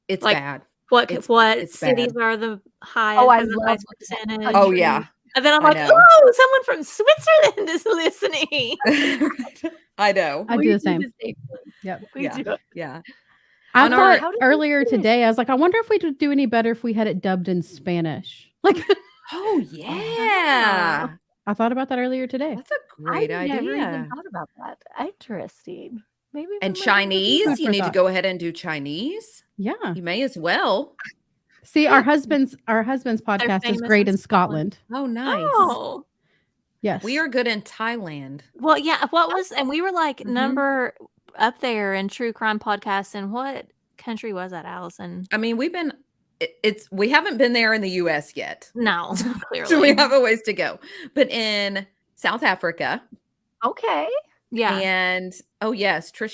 Speaker 2: it's
Speaker 4: Like,
Speaker 2: bad.
Speaker 4: What
Speaker 2: It's
Speaker 4: cities
Speaker 2: bad.
Speaker 4: are the highest?
Speaker 3: Oh, I
Speaker 4: as a
Speaker 3: love
Speaker 4: highest
Speaker 3: that.
Speaker 4: percentage?
Speaker 2: Oh, yeah.
Speaker 4: And then I'm
Speaker 2: I
Speaker 4: like,
Speaker 2: know.
Speaker 4: oh, someone from Switzerland is listening.
Speaker 2: I know.
Speaker 1: I
Speaker 3: We
Speaker 1: do the same.
Speaker 3: thing.
Speaker 1: Yep.
Speaker 3: We
Speaker 2: Yeah.
Speaker 3: do.
Speaker 2: Yeah.
Speaker 1: I
Speaker 2: On our-
Speaker 1: thought
Speaker 3: How did we
Speaker 1: earlier
Speaker 3: do it?
Speaker 1: today, I was like, I wonder if we would do any better if we had it dubbed in Spanish. Like,
Speaker 2: Oh, yeah.
Speaker 1: I thought about that earlier today.
Speaker 2: That's a great
Speaker 3: I never even
Speaker 2: idea.
Speaker 3: thought about that. Interesting. Maybe
Speaker 2: And
Speaker 3: we might-
Speaker 2: Chinese,
Speaker 1: Food
Speaker 2: you
Speaker 1: for
Speaker 2: need to
Speaker 1: thought.
Speaker 2: go ahead and do Chinese.
Speaker 1: Yeah.
Speaker 2: You may as well.
Speaker 1: See, our husband's podcast is
Speaker 4: famous
Speaker 1: great
Speaker 4: in
Speaker 1: in
Speaker 4: Scotland.
Speaker 1: Scotland.
Speaker 2: Oh, nice.
Speaker 4: Oh.
Speaker 1: Yes.
Speaker 2: We are good in Thailand.
Speaker 4: Well, yeah. And we were like
Speaker 2: Mhm.
Speaker 4: number up there in true crime podcasts. And what country was that, Allison?
Speaker 2: I mean, we haven't been there in the US yet.
Speaker 4: No,
Speaker 2: So
Speaker 4: clearly.
Speaker 2: we have a ways to go. But in South Africa,
Speaker 3: Okay.
Speaker 4: Yeah.
Speaker 2: and oh yes, she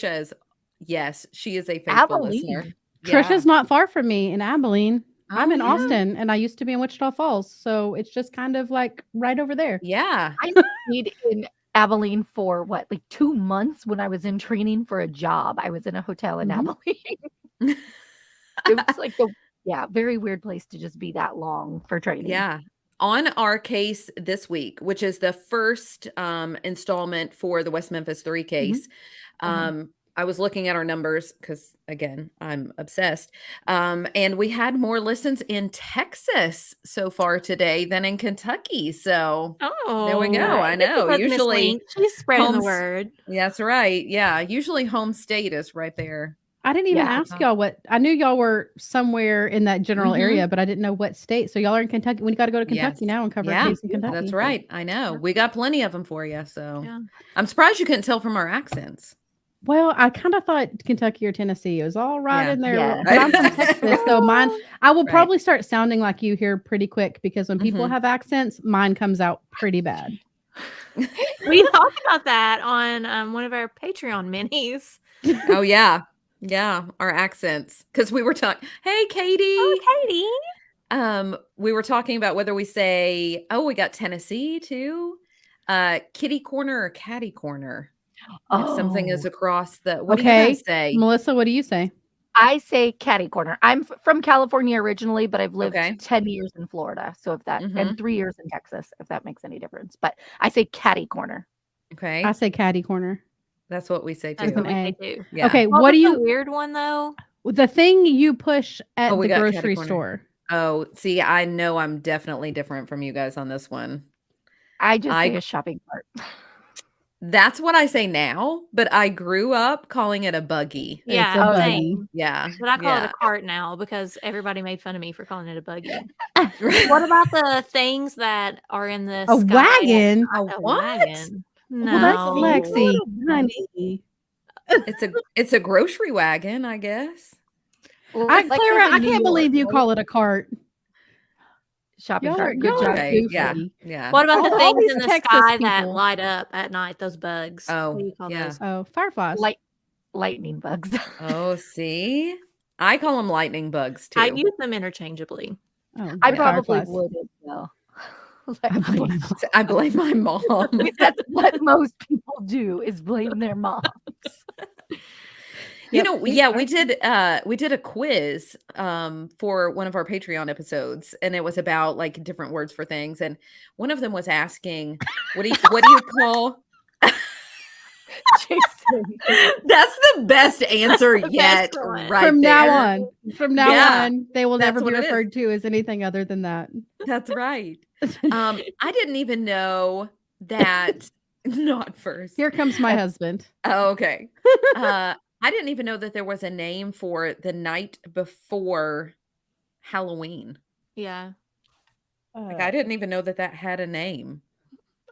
Speaker 2: is a faithful listener.
Speaker 3: Abilene.
Speaker 1: Trisha's not far from me in Abilene. I'm
Speaker 2: Oh,
Speaker 1: in
Speaker 2: yeah.
Speaker 1: Austin, and I used to be in Wichita Falls, so it's just kind of like right over there.
Speaker 2: Yeah.
Speaker 3: I stayed in Abilene for what, like 2 months when I was in training for a job. I was in a hotel in
Speaker 1: Mhm.
Speaker 3: Abilene. It was like very weird place to just be that long for training.
Speaker 2: Yeah. On our case this week, which is the first installment for the West Memphis 3 case, I was looking at our numbers because, again, I'm obsessed. And we had more listens in Texas so far today than in Kentucky. So
Speaker 4: Oh,
Speaker 2: there we go. I
Speaker 4: look at
Speaker 2: know.
Speaker 4: that Miss
Speaker 2: Usually,
Speaker 4: Link. She's spreading the
Speaker 2: homes-
Speaker 4: word.
Speaker 2: that's right. Yeah. Usually home state is right there.
Speaker 1: I didn't even
Speaker 3: Yeah.
Speaker 1: ask y'all what. I knew y'all were somewhere in that general
Speaker 2: Mhm.
Speaker 1: area, but I didn't know what state. So y'all are in Kentucky. We got to go to Kentucky
Speaker 2: Yes.
Speaker 1: now and cover
Speaker 2: Yeah,
Speaker 1: a case in Kentucky.
Speaker 2: That's right. I know. We got plenty of them for you. So
Speaker 4: Yeah.
Speaker 2: I'm surprised you couldn't tell from our accents.
Speaker 1: Well, I kind of thought Kentucky or Tennessee. It was all right
Speaker 2: Yeah.
Speaker 1: in there.
Speaker 3: Yeah.
Speaker 1: But I'm from Texas, so mine. I will
Speaker 2: Right.
Speaker 1: probably start sounding like you here pretty quick because when people
Speaker 2: Mhm.
Speaker 1: have accents, mine comes out pretty bad.
Speaker 4: We talked about that on one of our Patreon minis.
Speaker 2: Oh yeah. Yeah, our accents. Because we were talking, hey Katie.
Speaker 4: Oh, Katie.
Speaker 2: We were talking about whether we say, we got Tennessee too. Kitty corner or catty corner. If something is across the what do you guys say?
Speaker 1: Melissa, what do you say?
Speaker 3: I say catty corner. I'm from California originally, but I've lived
Speaker 2: Okay.
Speaker 3: 10 years in Florida. So if that,
Speaker 2: Mhm.
Speaker 3: and 3 years in Texas, if that makes any difference. But I say catty corner.
Speaker 2: Okay.
Speaker 1: I say catty corner.
Speaker 2: That's what we say
Speaker 4: That's
Speaker 2: too.
Speaker 4: what we
Speaker 1: A.
Speaker 4: say too.
Speaker 2: Yeah.
Speaker 1: Okay,
Speaker 4: What
Speaker 1: what do
Speaker 4: was the
Speaker 1: you?
Speaker 4: weird one though?
Speaker 1: The thing you push at
Speaker 2: Oh, we
Speaker 1: the
Speaker 2: got catty
Speaker 1: grocery
Speaker 2: corner.
Speaker 1: store.
Speaker 2: Oh, see, I know I'm definitely different from you guys on this one.
Speaker 3: I just say a shopping cart.
Speaker 2: That's what I say now, but I grew up calling it a buggy.
Speaker 4: Yeah,
Speaker 1: It's a buggy.
Speaker 4: same.
Speaker 2: Yeah.
Speaker 4: But I call it
Speaker 2: yeah.
Speaker 4: a cart now because everybody made fun of me for calling it a buggy.
Speaker 2: Right.
Speaker 4: What about the things that are in the
Speaker 1: A
Speaker 4: sky?
Speaker 1: wagon.
Speaker 2: A
Speaker 4: A
Speaker 2: what?
Speaker 4: wagon. No.
Speaker 1: Well, that's Lexi, honey.
Speaker 2: It's a grocery wagon, I guess.
Speaker 3: Well,
Speaker 1: Clara,
Speaker 3: says in
Speaker 1: I
Speaker 3: New
Speaker 1: can't believe
Speaker 3: York,
Speaker 1: you
Speaker 3: right?
Speaker 1: call it a cart.
Speaker 3: Shopping
Speaker 1: Y'all
Speaker 3: cart.
Speaker 1: are-
Speaker 3: Good
Speaker 1: y'all
Speaker 3: job.
Speaker 1: are
Speaker 2: Okay,
Speaker 1: goofy.
Speaker 2: yeah. Yeah.
Speaker 4: What about the
Speaker 1: All
Speaker 4: things
Speaker 1: these
Speaker 4: in the
Speaker 1: Texas
Speaker 4: sky that
Speaker 1: people.
Speaker 4: light up at night? Those bugs.
Speaker 2: Oh,
Speaker 4: What do you call
Speaker 2: yeah.
Speaker 4: those?
Speaker 1: Oh, fireflies.
Speaker 3: Lightning bugs.
Speaker 2: Oh, see? I call them lightning bugs too.
Speaker 4: I use them interchangeably.
Speaker 1: Oh,
Speaker 3: I
Speaker 1: yeah,
Speaker 3: probably
Speaker 1: fireflies.
Speaker 3: would as well.
Speaker 1: I blame
Speaker 2: I blame my mom.
Speaker 3: That's what most people do is blame their moms.
Speaker 2: You
Speaker 1: Yep.
Speaker 2: know, yeah, we did a quiz for one of our Patreon episodes, and it was about like different words for things, and one of them was asking, what do you call
Speaker 3: Jason.
Speaker 2: That's the best answer yet,
Speaker 4: Excellent.
Speaker 2: right
Speaker 1: From
Speaker 2: there.
Speaker 1: From now
Speaker 2: Yeah,
Speaker 1: on, they will
Speaker 2: that's
Speaker 1: never be
Speaker 2: what it is.
Speaker 1: referred to as anything other than that.
Speaker 2: That's right. I didn't even know that. Not first.
Speaker 1: Here comes my husband.
Speaker 2: Oh, okay. I didn't even know that there was a name for the night before Halloween.
Speaker 4: Yeah.
Speaker 2: Like I didn't even know that had a name.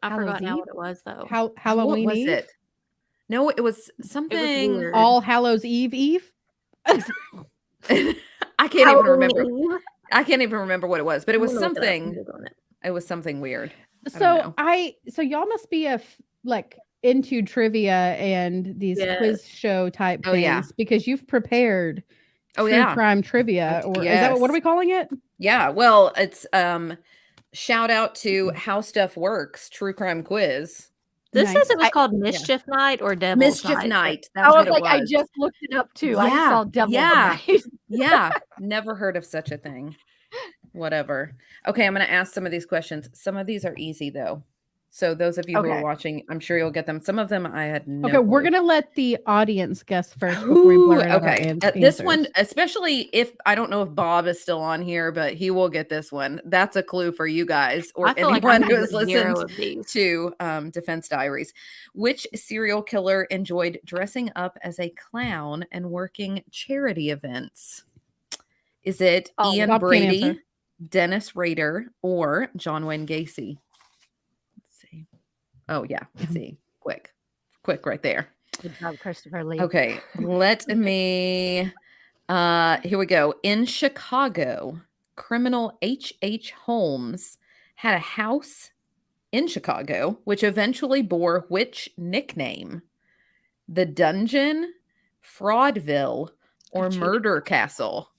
Speaker 4: I
Speaker 1: Hallows
Speaker 4: forgot now
Speaker 1: Eve?
Speaker 4: what it was though.
Speaker 1: Halloween
Speaker 2: What was
Speaker 1: Eve?
Speaker 2: it? No, it was something.
Speaker 4: weird.
Speaker 1: All Hallows Eve?
Speaker 2: I can't even remember. I can't even remember what it was, but it was
Speaker 4: I'm gonna look it up. I'm
Speaker 2: something.
Speaker 4: Googling it.
Speaker 2: It was something weird.
Speaker 1: So so y'all must be like into trivia and these
Speaker 4: Yes.
Speaker 1: quiz show type
Speaker 2: Oh,
Speaker 1: things
Speaker 2: yeah.
Speaker 1: because you've prepared
Speaker 2: Oh,
Speaker 1: true
Speaker 2: yeah.
Speaker 1: crime trivia, or is that
Speaker 2: Yes.
Speaker 1: what are we calling it?
Speaker 2: Yeah. Well, it's shout out to How Stuff Works True Crime Quiz.
Speaker 4: This
Speaker 1: Nice.
Speaker 4: says it was called Mischief Night or Devil's
Speaker 2: Mischief
Speaker 4: Night.
Speaker 2: Night.
Speaker 3: I
Speaker 2: That's
Speaker 3: was
Speaker 2: what
Speaker 3: like,
Speaker 2: it
Speaker 3: I
Speaker 2: was.
Speaker 3: just looked it up too. I
Speaker 2: Yeah,
Speaker 3: saw Devil
Speaker 2: yeah.
Speaker 3: Night.
Speaker 2: Yeah. Never heard of such a thing. Whatever. Okay, I'm going to ask some of these questions. Some of these are easy though. So those of you who are
Speaker 3: Okay.
Speaker 2: watching, I'm sure you'll get them. Some of them I had no
Speaker 1: Okay, we're
Speaker 2: clue.
Speaker 1: gonna let the audience guess first before we blurt out our
Speaker 2: Okay. This
Speaker 1: answers.
Speaker 2: one, especially if I don't know if Bob is still on here, but he will get this one. That's a clue for you guys or
Speaker 4: I feel like
Speaker 2: anyone
Speaker 4: I
Speaker 2: who
Speaker 4: have
Speaker 2: has
Speaker 4: 0
Speaker 2: listened
Speaker 4: of these.
Speaker 2: to Defense Diaries. Which serial killer enjoyed dressing up as a clown and working charity events? Is it
Speaker 3: Oh,
Speaker 2: Ian
Speaker 1: Bob can't
Speaker 2: Brady,
Speaker 1: answer.
Speaker 2: Dennis Rader, or John Wayne Gacy? Let's see. Oh, yeah. See, quick right there.
Speaker 3: good job, Christopher Lee.
Speaker 2: Okay, let me. Here we go. In Chicago, criminal H.H. Holmes had a house in Chicago, which eventually bore which nickname? The Dungeon, Fraudville, or
Speaker 4: cheated.
Speaker 2: Murder Castle?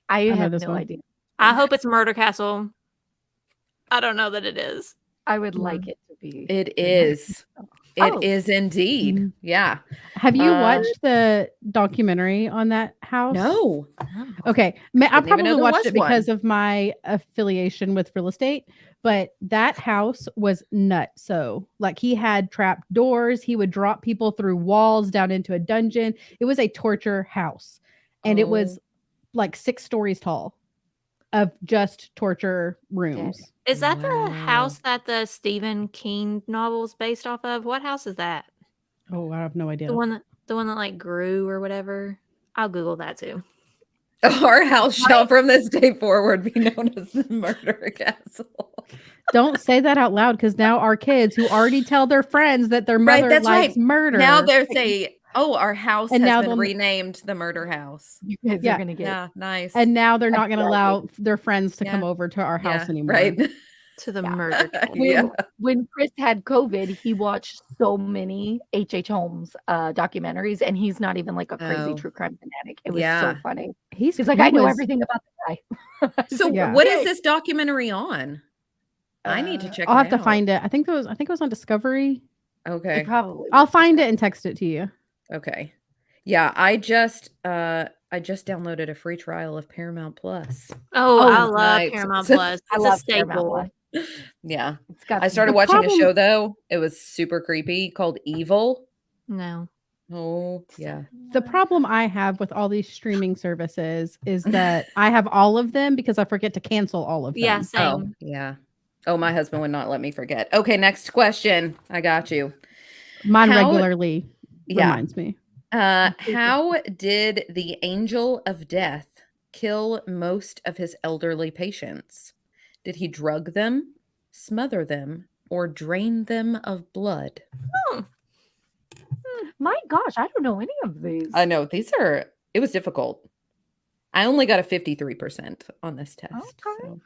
Speaker 3: I
Speaker 1: know
Speaker 3: have
Speaker 1: this
Speaker 3: no
Speaker 1: one.
Speaker 3: idea.
Speaker 4: I hope it's Murder Castle. I don't know that it is.
Speaker 3: I would like it to be.
Speaker 2: It is. It
Speaker 3: Oh.
Speaker 2: is indeed.
Speaker 1: Mhm.
Speaker 2: Yeah.
Speaker 1: Have you
Speaker 2: Uh,
Speaker 1: watched the documentary on that house?
Speaker 2: No.
Speaker 1: Okay. I
Speaker 2: Didn't even know
Speaker 1: probably
Speaker 2: there
Speaker 1: watched
Speaker 2: was
Speaker 1: it because
Speaker 2: one.
Speaker 1: of my affiliation with real estate, but that house was nuts. So, like, he had trapped doors. He would drop people through walls down into a dungeon. It was a torture house. And it was like 6 stories tall of just torture rooms.
Speaker 4: Is that the
Speaker 2: Wow.
Speaker 4: house that the Stephen King novel is based off of? What house is that?
Speaker 1: Oh, I have no idea.
Speaker 4: The one that like grew or whatever. I'll Google that too.
Speaker 2: Our house shall from this day forward be known as the Murder Castle.
Speaker 1: Don't say that out loud because now our kids who already tell their friends that their
Speaker 2: Right,
Speaker 1: mother
Speaker 2: that's
Speaker 1: likes
Speaker 2: right.
Speaker 1: murder.
Speaker 2: Now they're saying, "Oh, our house
Speaker 1: And
Speaker 2: has
Speaker 1: now
Speaker 2: been
Speaker 1: they'll-
Speaker 2: renamed the Murder House."
Speaker 3: You guys
Speaker 1: Yeah.
Speaker 3: are gonna get
Speaker 2: Yeah, nice.
Speaker 1: And now they're not
Speaker 3: That's
Speaker 1: going to
Speaker 3: right.
Speaker 1: allow their friends to come
Speaker 2: Yeah.
Speaker 1: over to our house
Speaker 2: yeah,
Speaker 1: anymore.
Speaker 2: right.
Speaker 4: To the
Speaker 3: Yeah.
Speaker 4: Murder Castle.
Speaker 2: Yeah.
Speaker 3: when Chris had COVID, he watched so many H.H. Holmes documentaries, and he's not even like a crazy
Speaker 2: Oh.
Speaker 3: true crime fanatic. It was
Speaker 2: Yeah.
Speaker 3: so funny.
Speaker 1: He's
Speaker 3: He's like,
Speaker 1: he
Speaker 3: I know
Speaker 1: was-
Speaker 3: everything about the guy.
Speaker 2: So,
Speaker 1: Yeah.
Speaker 2: what is this documentary on? I need to
Speaker 3: Uh,
Speaker 2: check
Speaker 1: I'll
Speaker 2: it
Speaker 1: have to
Speaker 2: out.
Speaker 1: find it. I think it was on Discovery.
Speaker 2: Okay.
Speaker 3: It probably.
Speaker 1: I'll
Speaker 3: was.
Speaker 1: find it and text it to you.
Speaker 2: Okay. Yeah, I just downloaded a free trial of Paramount Plus.
Speaker 4: Oh, I
Speaker 2: Oh,
Speaker 4: love
Speaker 2: nice.
Speaker 4: Paramount Plus.
Speaker 3: I
Speaker 4: It's
Speaker 3: love
Speaker 4: a
Speaker 3: Paramount
Speaker 4: staple.
Speaker 3: Plus.
Speaker 2: Yeah.
Speaker 3: It's got
Speaker 2: I started
Speaker 1: The
Speaker 2: watching a
Speaker 1: problem-
Speaker 2: show though. It was super creepy called Evil.
Speaker 4: No.
Speaker 2: Oh, yeah.
Speaker 1: The problem I have with all these streaming services is that I have all of them because I forget to cancel all of them.
Speaker 4: Yeah,
Speaker 2: Oh,
Speaker 4: same.
Speaker 2: yeah. Oh, my husband would not let me forget. Okay, next question. I got you.
Speaker 1: Mine
Speaker 2: How-
Speaker 1: regularly
Speaker 2: Yeah.
Speaker 1: reminds me.
Speaker 2: How did the angel of death kill most of his elderly patients? Did he drug them, smother them, or drain them of blood?
Speaker 3: My gosh, I don't know any of these.
Speaker 2: I know it was difficult. I only got a 53% on this test.
Speaker 3: Okay.
Speaker 2: So.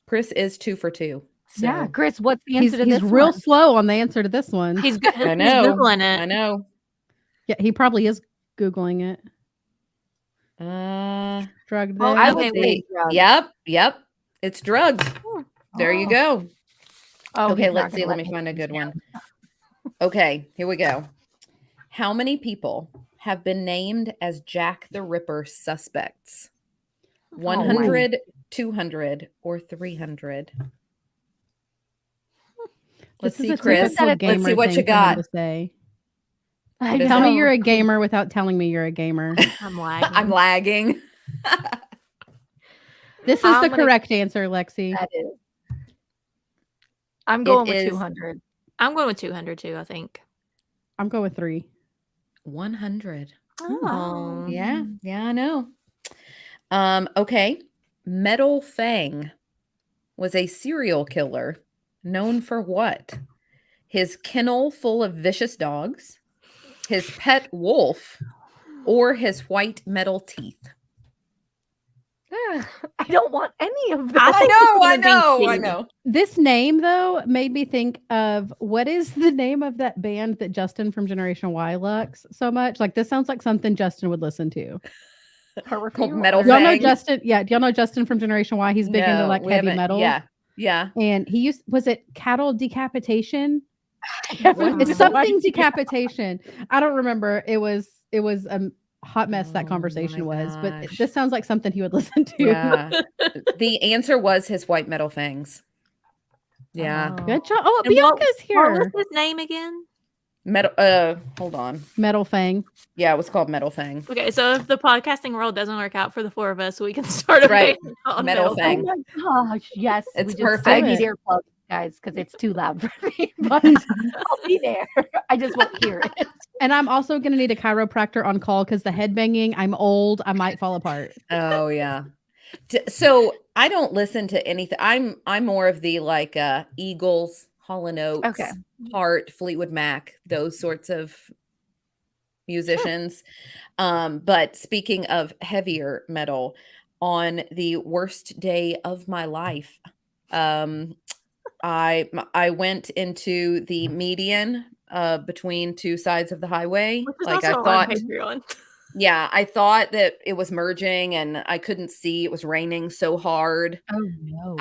Speaker 2: Chris is 2 for 2. So.
Speaker 3: Yeah, Chris, what's the
Speaker 1: He's
Speaker 3: answer to this
Speaker 1: real
Speaker 3: one?
Speaker 1: slow on the answer to this one.
Speaker 4: He's
Speaker 2: I know.
Speaker 4: He's Googling it.
Speaker 2: I know.
Speaker 1: Yeah, he probably is Googling it.
Speaker 2: Uh,
Speaker 1: Drugged
Speaker 3: Oh,
Speaker 1: them.
Speaker 3: I
Speaker 4: Okay,
Speaker 3: would say
Speaker 2: wait.
Speaker 3: drugs.
Speaker 2: Yep. It's drugs. There you
Speaker 3: Oh.
Speaker 2: go.
Speaker 3: Oh,
Speaker 2: Okay,
Speaker 3: he's not
Speaker 2: let's see.
Speaker 3: gonna
Speaker 2: Let me find a good one. Okay, here we go. How many people have been named as Jack the Ripper suspects? 100, 200, or 300? Let's
Speaker 1: This
Speaker 2: see,
Speaker 1: is a
Speaker 2: Chris.
Speaker 1: typical
Speaker 3: Let's
Speaker 1: gamer
Speaker 2: see what
Speaker 1: thing
Speaker 2: you
Speaker 1: for him
Speaker 2: got.
Speaker 1: to say.
Speaker 3: I
Speaker 2: What is
Speaker 1: Tell
Speaker 2: it?
Speaker 1: me you're a gamer without telling me you're a gamer.
Speaker 4: I'm lagging.
Speaker 2: I'm lagging.
Speaker 1: This is
Speaker 3: I'm
Speaker 1: the
Speaker 3: gonna-
Speaker 1: correct answer, Lexi.
Speaker 3: That is. I'm going with
Speaker 2: is-
Speaker 3: 200.
Speaker 4: I'm going with 200 too, I think.
Speaker 1: I'm going with 3.
Speaker 2: 100.
Speaker 4: Oh.
Speaker 2: Yeah, I know. Okay. Metal Fang was a serial killer known for what? His kennel full of vicious dogs, his pet wolf, or his white metal teeth?
Speaker 3: I don't want any of them.
Speaker 4: I think it's gonna be
Speaker 2: I
Speaker 4: two.
Speaker 2: know.
Speaker 1: This name, though, made me think of what is the name of that band that Justin from Generation Y likes so much? Like, this sounds like something Justin would listen to.
Speaker 2: Called Metal
Speaker 1: Y'all know
Speaker 2: Fang?
Speaker 1: Justin? Yeah. Do y'all know Justin from Generation Y? He's big into
Speaker 2: No,
Speaker 1: like
Speaker 2: we
Speaker 1: heavy
Speaker 2: haven't-
Speaker 1: metal.
Speaker 2: Yeah.
Speaker 1: And he was it cattle decapitation?
Speaker 3: What?
Speaker 1: It's something decapitation. I don't remember. It was a hot mess that
Speaker 2: Oh
Speaker 1: conversation
Speaker 2: my
Speaker 1: was, but
Speaker 2: gosh.
Speaker 1: this sounds like something he would listen to.
Speaker 2: Yeah. The answer was his white metal fangs. Yeah.
Speaker 1: Good job. Oh,
Speaker 4: And what-
Speaker 1: Bianca's
Speaker 4: What was
Speaker 1: here.
Speaker 4: his name again?
Speaker 2: Metal hold on.
Speaker 1: Metal Fang.
Speaker 2: Yeah, it was called Metal Fang.
Speaker 4: Okay, so if the podcasting world doesn't work out for the 4 of us, we can start a
Speaker 2: Right.
Speaker 4: band called
Speaker 2: Metal
Speaker 3: Oh
Speaker 2: Fang.
Speaker 3: my gosh. Yes.
Speaker 2: It's
Speaker 3: we just,
Speaker 2: perfect.
Speaker 3: I need earplugs, guys, because it's too loud for me. But I'll be there. I just won't hear it.
Speaker 1: And I'm also gonna need a chiropractor on call because the head banging, I'm old, I might fall apart.
Speaker 2: Oh yeah. So I don't listen to anything. I'm more of the like Eagles, Hall and Oates,
Speaker 3: Okay.
Speaker 2: Heart, Fleetwood Mac, those sorts of musicians. But speaking of heavier metal, on the worst day of my life, um, I went into the median between two sides of the highway.
Speaker 4: Which is
Speaker 2: Like I
Speaker 4: also on
Speaker 2: thought,
Speaker 4: Patreon.
Speaker 2: yeah, I thought that it was merging and I couldn't see. It was raining so hard.
Speaker 3: Oh no.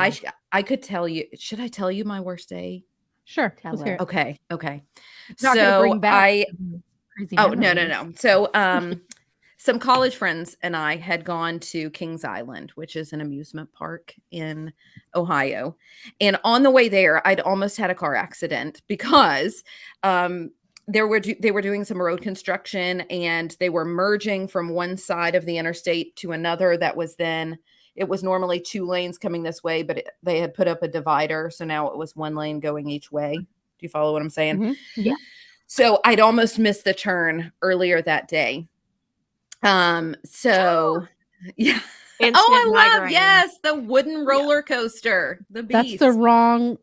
Speaker 2: I could tell you. Should I tell you my worst day?
Speaker 1: Sure,
Speaker 3: Tell
Speaker 1: let's hear
Speaker 3: us.
Speaker 1: it.
Speaker 2: Okay.
Speaker 3: It's not gonna bring
Speaker 2: So
Speaker 3: back crazy
Speaker 2: oh, no.
Speaker 3: memories.
Speaker 2: So, some college friends and I had gone to Kings Island, which is an amusement park in Ohio. And on the way there, I'd almost had a car accident because they were doing some road construction and they were merging from one side of the interstate to another that was then it was normally 2 lanes coming this way, but they had put up a divider, so now it was 1 lane going each way. Do you follow what I'm saying?
Speaker 1: Mhm, mhm.
Speaker 3: Yeah.
Speaker 2: So I'd almost missed the turn earlier that day. So yeah.
Speaker 4: Instant
Speaker 2: Oh, I love,
Speaker 4: migraine.
Speaker 2: yes, the wooden roller coaster, the
Speaker 1: That's
Speaker 2: beast.
Speaker 1: the wrong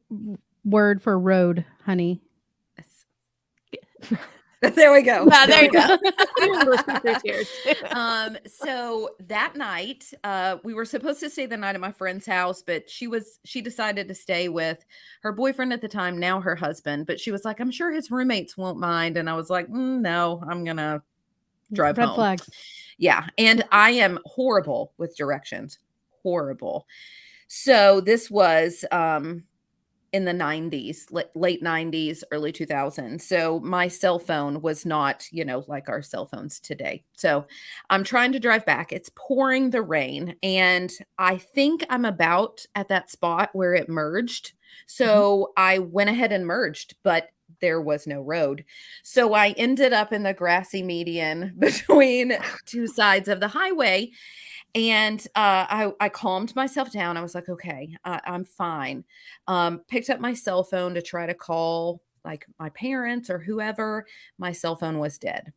Speaker 1: word for road, honey.
Speaker 2: There we go.
Speaker 4: Yeah, there you
Speaker 2: we
Speaker 4: go. English teachers here.
Speaker 2: So that night, we were supposed to stay the night at my friend's house, but she decided to stay with her boyfriend at the time, now her husband. But she was like, I'm sure his roommates won't mind. And I was like, no, I'm gonna drive
Speaker 1: Red
Speaker 2: home.
Speaker 1: flags.
Speaker 2: Yeah. And I am horrible with directions. Horrible. So this was in the 90s, late 90s, early 2000s. So my cell phone was not, like our cell phones today. So I'm trying to drive back. It's pouring the rain. And I think I'm about at that spot where it merged. So I went ahead and merged, but there was no road. So I ended up in the grassy median between two sides of the highway. And I calmed myself down. I was like, okay, I'm fine. Picked up my cell phone to try to call like my parents or whoever. My cell phone was dead.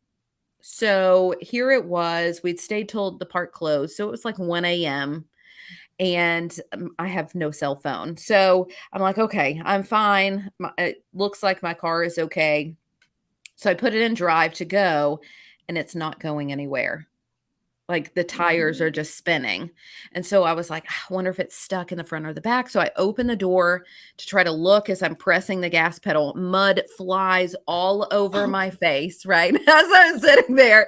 Speaker 2: So here it was. We'd stayed till the park closed. So it was like 1 a.m. and I have no cell phone. So I'm like, okay, I'm fine. It looks like my car is okay. So I put it in drive to go and it's not going anywhere. Like the tires are just spinning. And so I was like, I wonder if it's stuck in the front or the back. So I open the door to try to look as I'm pressing the gas pedal. Mud flies all over my face, right? As I'm sitting there.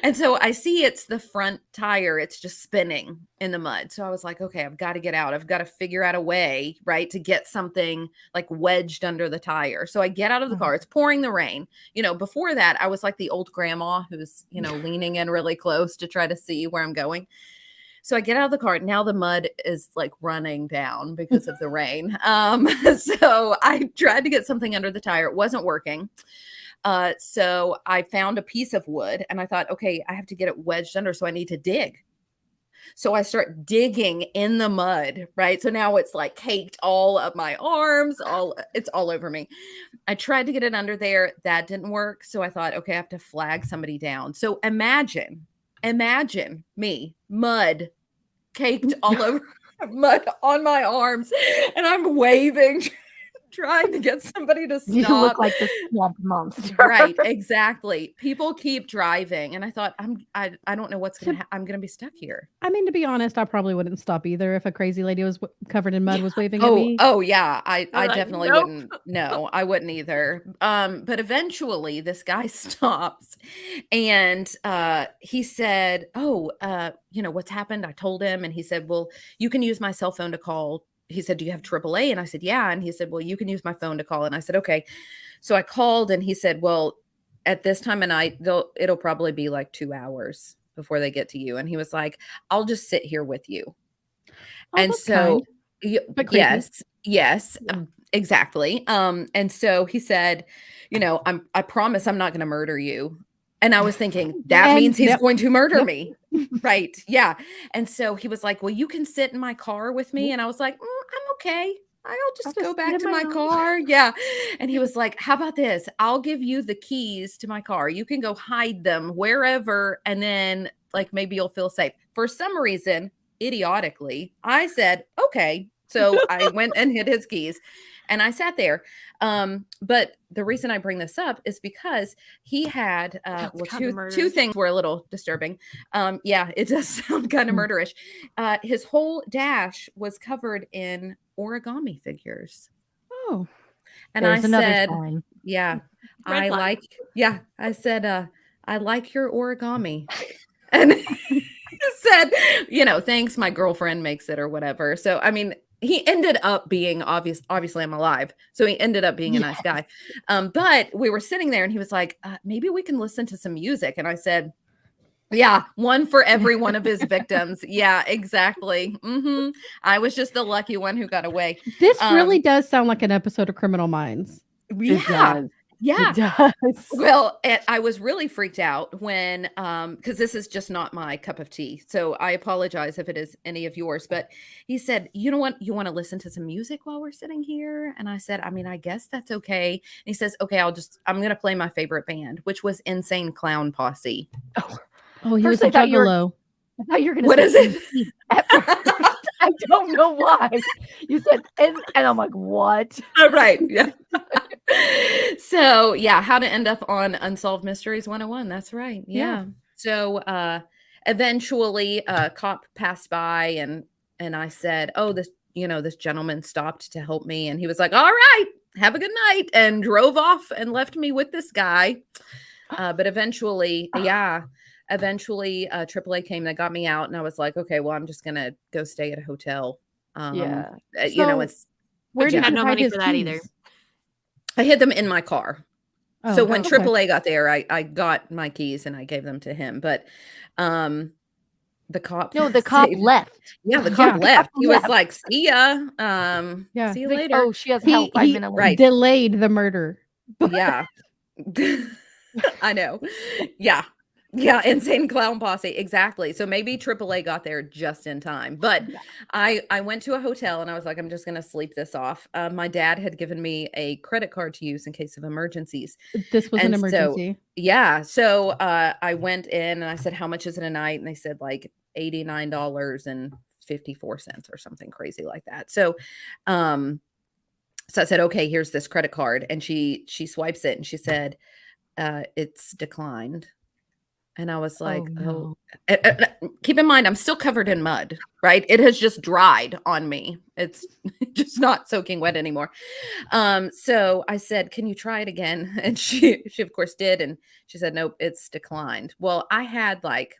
Speaker 2: And so I see it's the front tire. It's just spinning in the mud. So I was like, okay, I've got to get out. I've got to figure out a way, right, to get something like wedged under the tire. So I get out of the car. It's pouring the rain. Before that, I was like the old grandma who's, leaning in really close to try to see where I'm going. So I get out of the car. Now the mud is like running down because of the rain. So I tried to get something under the tire. It wasn't working. So I found a piece of wood and I thought, okay, I have to get it wedged under. So I need to dig. So I start digging in the mud, right? So now it's like caked all up my arms, it's all over me. I tried to get it under there. That didn't work. So I thought, okay, I have to flag somebody down. So imagine me, mud caked all over, mud on my arms, and I'm waving, trying to get somebody to stop.
Speaker 3: You look like the swamp monster.
Speaker 2: Right, exactly. People keep driving, and I thought, I don't know what's gonna happen. I'm gonna be stuck here.
Speaker 1: I mean, to be honest, I probably wouldn't stop either if a crazy lady was covered in mud was waving at me.
Speaker 2: Oh yeah, I
Speaker 4: like,
Speaker 2: definitely
Speaker 4: nope.
Speaker 2: wouldn't. No, I wouldn't either. But eventually, this guy stops, and he said, "Oh, what's happened?" I told him, and he said, "Well, you can use my cell phone to call." He said, "Do you have AAA?" And I said, "Yeah." And he said, "Well, you can use my phone to call." And I said, "Okay." So I called and he said, "Well, at this time of night, it'll probably be like 2 hours before they get to you." And he was like, "I'll just sit here with you."
Speaker 1: Oh,
Speaker 2: And
Speaker 1: that's
Speaker 2: so,
Speaker 1: kind, but creepy.
Speaker 2: yes, exactly. And so he said, I promise I'm not going to murder you. And I was thinking, that
Speaker 1: And
Speaker 2: means he's
Speaker 1: yep,
Speaker 2: going to murder
Speaker 1: yep.
Speaker 2: me. Right. Yeah. And so he was like, well, you can sit in my car with me. And I was like, I'm okay. I'll
Speaker 3: I'll
Speaker 2: just go
Speaker 3: just sit
Speaker 2: back
Speaker 3: in
Speaker 2: to
Speaker 3: my
Speaker 2: my
Speaker 3: own.
Speaker 2: car. Yeah. And he was like, how about this? I'll give you the keys to my car. You can go hide them wherever. And then like maybe you'll feel safe. For some reason, idiotically, I said, okay. So I went and hid his keys and I sat there. But the reason I bring this up is because he had
Speaker 4: Sounds
Speaker 2: well,
Speaker 4: kinda
Speaker 2: two
Speaker 4: murderish.
Speaker 2: things were a little disturbing. Yeah, it does sound kind of murderish. His whole dash was covered in origami figures.
Speaker 1: Oh,
Speaker 2: And I
Speaker 3: There's another
Speaker 2: said,
Speaker 3: sign.
Speaker 2: yeah,
Speaker 4: Red flag.
Speaker 2: I said, I like your origami. And he said, thanks, my girlfriend makes it or whatever. So, I mean, he ended up being obviously I'm alive. So he ended up being a nice guy. But we were sitting there and he was like, maybe we can listen to some music. And I said, yeah, one for every one of his victims. Yeah, exactly. I was just the lucky one who got away.
Speaker 1: this really
Speaker 2: Um,
Speaker 1: does sound like an episode of Criminal Minds.
Speaker 3: It
Speaker 2: yeah,
Speaker 3: does.
Speaker 2: yeah.
Speaker 3: It does.
Speaker 2: Well, I was really freaked out when, because this is just not my cup of tea. So I apologize if it is any of yours. But he said, you know what? You want to listen to some music while we're sitting here? And I said, I mean, I guess that's okay. And he says, okay, I'm going to play my favorite band, which was Insane Clown Posse.
Speaker 1: Oh, he
Speaker 3: First
Speaker 1: was a
Speaker 3: I thought you were
Speaker 1: juggalo.
Speaker 3: I thought you were gonna
Speaker 2: What
Speaker 3: say
Speaker 2: is it?
Speaker 3: NSYNC at first. I don't know why. You said and I'm like, what?
Speaker 2: Oh, right. Yeah. So, yeah, how to end up on Unsolved Mysteries 101. That's right.
Speaker 1: Yeah.
Speaker 2: Yeah. So, eventually a cop passed by and I said, "Oh, this gentleman stopped to help me." And he was like, "All right, have a good night," and drove off and left me with this guy. But eventually, AAA came, they got me out, and I was like, "Okay, well, I'm just gonna go stay at a hotel."
Speaker 3: Yeah.
Speaker 1: So,
Speaker 2: It's
Speaker 1: where
Speaker 4: But you
Speaker 1: did
Speaker 4: had
Speaker 1: you
Speaker 4: no
Speaker 1: hide
Speaker 4: money
Speaker 1: his
Speaker 4: for that either.
Speaker 1: keys?
Speaker 2: I hid them in my car.
Speaker 1: Oh,
Speaker 2: So when
Speaker 1: okay.
Speaker 2: AAA got there, I got my keys and I gave them to him. But the cop
Speaker 3: No, the cop
Speaker 2: saved.
Speaker 3: left.
Speaker 2: Yeah, the
Speaker 1: Yeah.
Speaker 2: cop
Speaker 3: The
Speaker 2: left.
Speaker 3: cop
Speaker 2: He was
Speaker 3: left.
Speaker 2: like, "See ya.
Speaker 1: Yeah.
Speaker 2: See you
Speaker 3: Like,
Speaker 2: later."
Speaker 3: oh, she has help.
Speaker 1: He
Speaker 3: 5 minute
Speaker 2: Right.
Speaker 1: delayed the murder.
Speaker 2: Yeah. I know. Yeah. Yeah, Insane Clown Posse, exactly. So maybe AAA got there just in time. But
Speaker 3: Yeah.
Speaker 2: I went to a hotel and I was like, I'm just gonna sleep this off. My dad had given me a credit card to use in case of emergencies.
Speaker 1: This was an
Speaker 2: And so,
Speaker 1: emergency.
Speaker 2: yeah. So I went in and I said, how much is it a night? And they said like $89.54 or something crazy like that. So so I said, okay, here's this credit card. And she swipes it and she said, it's declined. And I was like,
Speaker 3: Oh,
Speaker 2: keep in mind, I'm still covered in mud, right? It has just dried on me. It's just not soaking wet anymore. So I said, can you try it again? And she of course did. And she said, nope, it's declined. Well, I had like,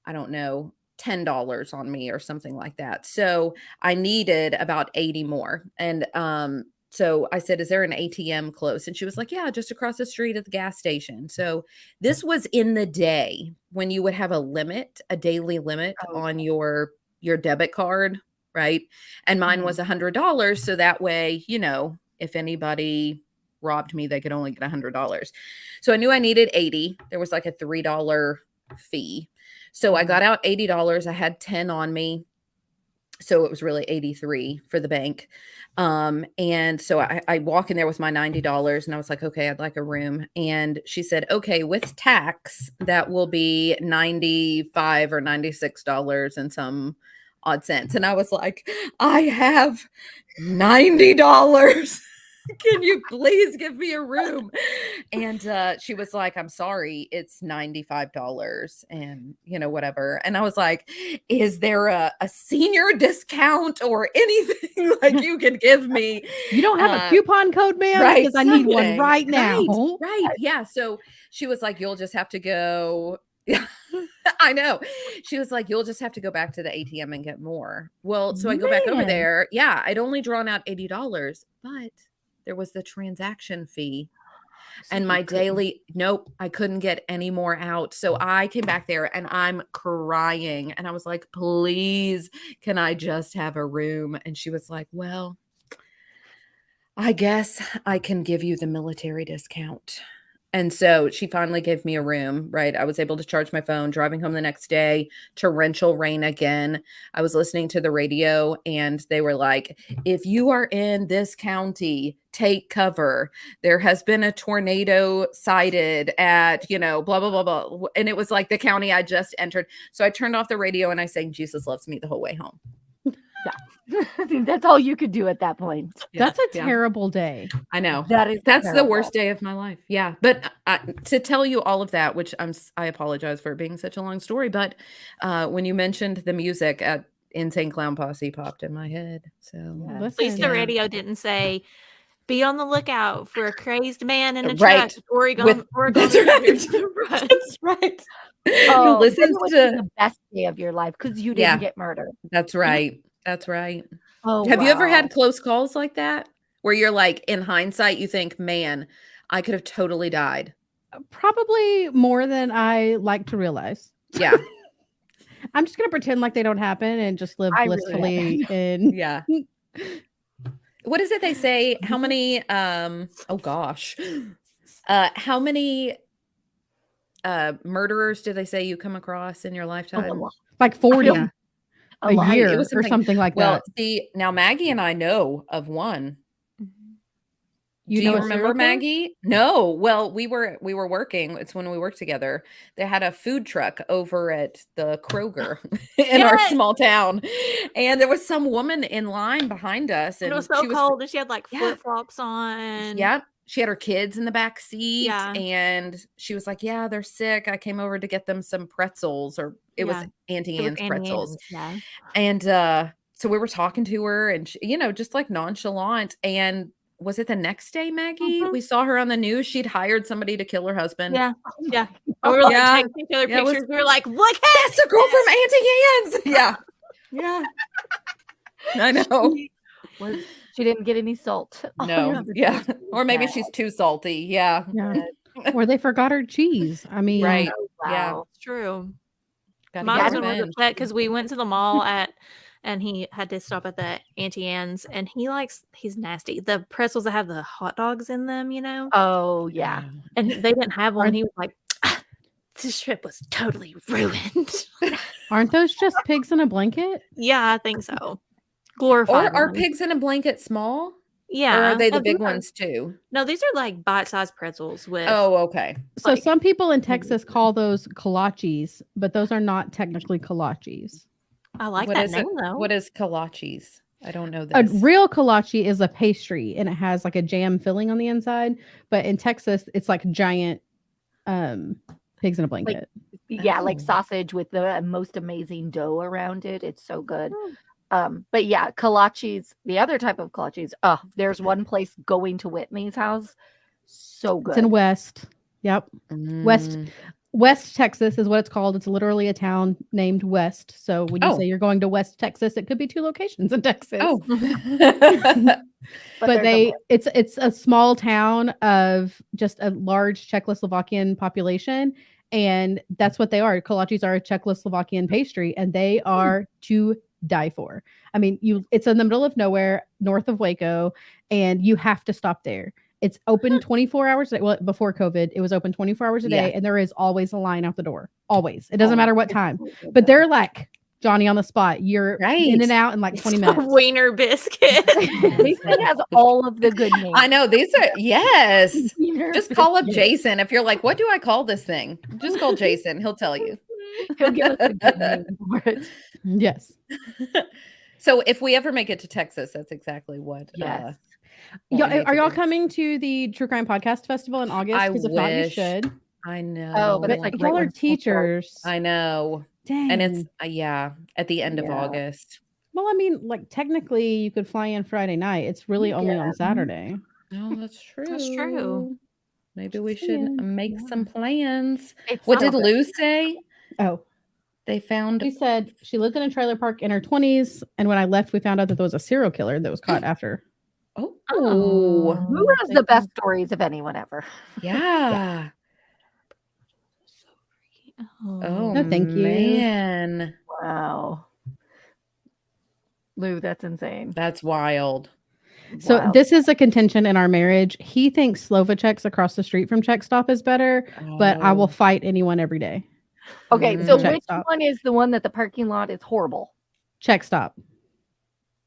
Speaker 2: I don't know, $10 on me or something like that. So I needed about 80 more. And so I said, is there an ATM close? And she was like, yeah, just across the street at the gas station. So this was in the day when you would have a daily limit
Speaker 3: Oh,
Speaker 2: on your debit card, right? And mine was $100. So that way, if anybody robbed me, they could only get $100. So I knew I needed 80. There was like a $3 fee. So I got out $80. I had 10 on me. So it was really 83 for the bank. And so I walk in there with my $90 and I was like, okay, I'd like a room. And she said, okay, with tax, that will be $95 or $96 and some odd cents. And I was like, I have $90. Can you please give me a room? And she was like, I'm sorry, it's $95 and whatever. And I was like, is there a senior discount or anything like you could give me?
Speaker 1: You don't have a coupon code, ma'am?
Speaker 2: Right,
Speaker 1: Because I need one
Speaker 2: something.
Speaker 1: right now.
Speaker 2: Right. Yeah. So she was like, you'll just have to go. I know. She was like, you'll just have to go back to the ATM and get more. Well, so I go back over
Speaker 1: Man.
Speaker 2: there. Yeah. I'd only drawn out $80, but there was the transaction fee and my daily, nope, I couldn't get any more out. So I came back there and I'm crying and I was like, please, can I just have a room? And she was like, well, I guess I can give you the military discount. And so she finally gave me a room, right? I was able to charge my phone, driving home the next day, torrential rain again. I was listening to the radio and they were like, if you are in this county, take cover. There has been a tornado sighted at, blah, blah, blah, blah. And it was like the county I just entered. So I turned off the radio and I sang Jesus Loves Me the whole way home.
Speaker 3: I think that's all you could do at that point.
Speaker 1: That's a terrible day.
Speaker 2: I know.
Speaker 3: That's
Speaker 2: the
Speaker 3: terrible.
Speaker 2: worst day of my life. Yeah. But to tell you all of that, which I apologize for it being such a long story, but when you mentioned the music at Insane Clown Posse popped in my head. So
Speaker 4: at least the radio didn't say, be on the lookout for a crazed man in a truck.
Speaker 2: Right.
Speaker 4: Oregon.
Speaker 2: That's right. That's right.
Speaker 3: Oh,
Speaker 2: Who listens
Speaker 3: would
Speaker 2: to
Speaker 3: be the best day of your life because you didn't get murdered.
Speaker 2: That's right. That's right.
Speaker 3: Oh,
Speaker 2: have you ever
Speaker 3: wow.
Speaker 2: had close calls like that where you're like, in hindsight, you think, man, I could have totally died?
Speaker 1: Probably more than I like to realize.
Speaker 2: Yeah.
Speaker 1: I'm just going to pretend like they don't happen and just live blissfully in.
Speaker 2: Yeah. What is it they say? How many, oh gosh. How many murderers do they say you come across in your lifetime?
Speaker 1: Like 40
Speaker 3: a
Speaker 1: year or something like that.
Speaker 2: Well, see, now Maggie and I know of one.
Speaker 1: Do
Speaker 2: you remember Maggie? No. Well, we were working. It's when we worked together. They had a food truck over at the Kroger in our small town. And there was some woman in line behind us. And
Speaker 4: it was so cold and she had like flip-flops on.
Speaker 2: Yeah. She had her kids in the back seat and she was like, yeah, they're sick. I came over to get them some pretzels, or it was Auntie Anne's pretzels.
Speaker 3: Yeah.
Speaker 2: And so we were talking to her and, she, just like nonchalant. And was it the next day, Maggie? We saw her on the news. She'd hired somebody to kill her husband.
Speaker 4: Yeah. Yeah. And we were like taking each other pictures. We were like, look,
Speaker 2: that's the girl from Auntie Anne's. Yeah. Yeah. I know.
Speaker 3: She didn't get any salt.
Speaker 2: No. Yeah. Or maybe she's too salty. Yeah.
Speaker 1: Or they forgot her cheese. I mean,
Speaker 2: right.
Speaker 3: Wow.
Speaker 2: Yeah.
Speaker 4: It's true.
Speaker 2: My
Speaker 4: husband was upset because we went to the mall and he had to stop at the Auntie Anne's, and he's nasty. The pretzels that have the hot dogs in them,
Speaker 3: Oh, yeah.
Speaker 4: And they didn't have one. He was like, this trip was totally ruined.
Speaker 1: Aren't those just pigs in a blanket?
Speaker 4: Yeah, I think so. Glorified.
Speaker 2: Or are pigs in a blanket small?
Speaker 4: Yeah.
Speaker 2: Or are they the big ones too?
Speaker 4: No, these are like bite-sized pretzels with.
Speaker 2: Oh, okay.
Speaker 1: So some people in Texas call those kolaches, but those are not technically kolaches.
Speaker 4: I like that name though.
Speaker 2: What is kolaches? I don't know this.
Speaker 1: A real kolache is a pastry and it has like a jam filling on the inside. But in Texas, it's like giant pigs in a blanket.
Speaker 3: Like sausage with the most amazing dough around it. It's so good. But yeah, kolaches, the other type of kolaches. Oh, there's one place going to Whitney's house. So good.
Speaker 1: It's in West. Yep. West Texas is what it's called. It's literally a town named West. So when you say you're going to West Texas, it could be two locations in Texas.
Speaker 2: Oh.
Speaker 1: but it's a small town of just a large Czechoslovakian population. And that's what they are. Kolaches are a Czechoslovakian pastry, and they are to die for. I mean, it's in the middle of nowhere, north of Waco, and you have to stop there. It's open 24 hours a day. Well, before COVID, it was open 24 hours a day, and there is always a line out the door. Always. It doesn't matter what time. But they're like Johnny on the spot. You're in and out in like 20 minutes.
Speaker 4: Wiener biscuit.
Speaker 3: Jason has all of the good names.
Speaker 2: I know. These are, yes. Just call up Jason. If you're like, what do I call this thing? Just call Jason. He'll tell you.
Speaker 3: He'll give us a good name for it.
Speaker 1: Yes.
Speaker 2: So if we ever make it to Texas, that's exactly what.
Speaker 3: Yes.
Speaker 1: Are y'all coming to the True Crime Podcast Festival in August? Because if not, you should.
Speaker 2: I know.
Speaker 3: Oh, but it's like
Speaker 1: y'all are teachers.
Speaker 2: I know.
Speaker 1: Dang.
Speaker 2: And it's at the end of August.
Speaker 1: Well, I mean, like technically you could fly in Friday night. It's really only on Saturday.
Speaker 2: Oh, that's true.
Speaker 4: That's true.
Speaker 2: Maybe we should make some plans.
Speaker 3: It's
Speaker 2: What did Lou say?
Speaker 1: Oh,
Speaker 2: they found.
Speaker 1: She said she lived in a trailer park in her 20s, and when I left, we found out that there was a serial killer that was caught after.
Speaker 2: Oh,
Speaker 3: who has the best stories of anyone ever?
Speaker 2: Yeah. Oh,
Speaker 1: no, thank you.
Speaker 3: Wow. Lou, that's insane.
Speaker 2: That's wild.
Speaker 1: So
Speaker 3: Wow.
Speaker 1: this is a contention in our marriage. He thinks Slovacek's across the street from Check Stop is better, but I will
Speaker 2: Oh.
Speaker 1: fight anyone every day.
Speaker 3: Okay, so
Speaker 1: Check
Speaker 3: which
Speaker 1: Stop.
Speaker 3: one is the one that the parking lot is horrible?
Speaker 1: Check Stop.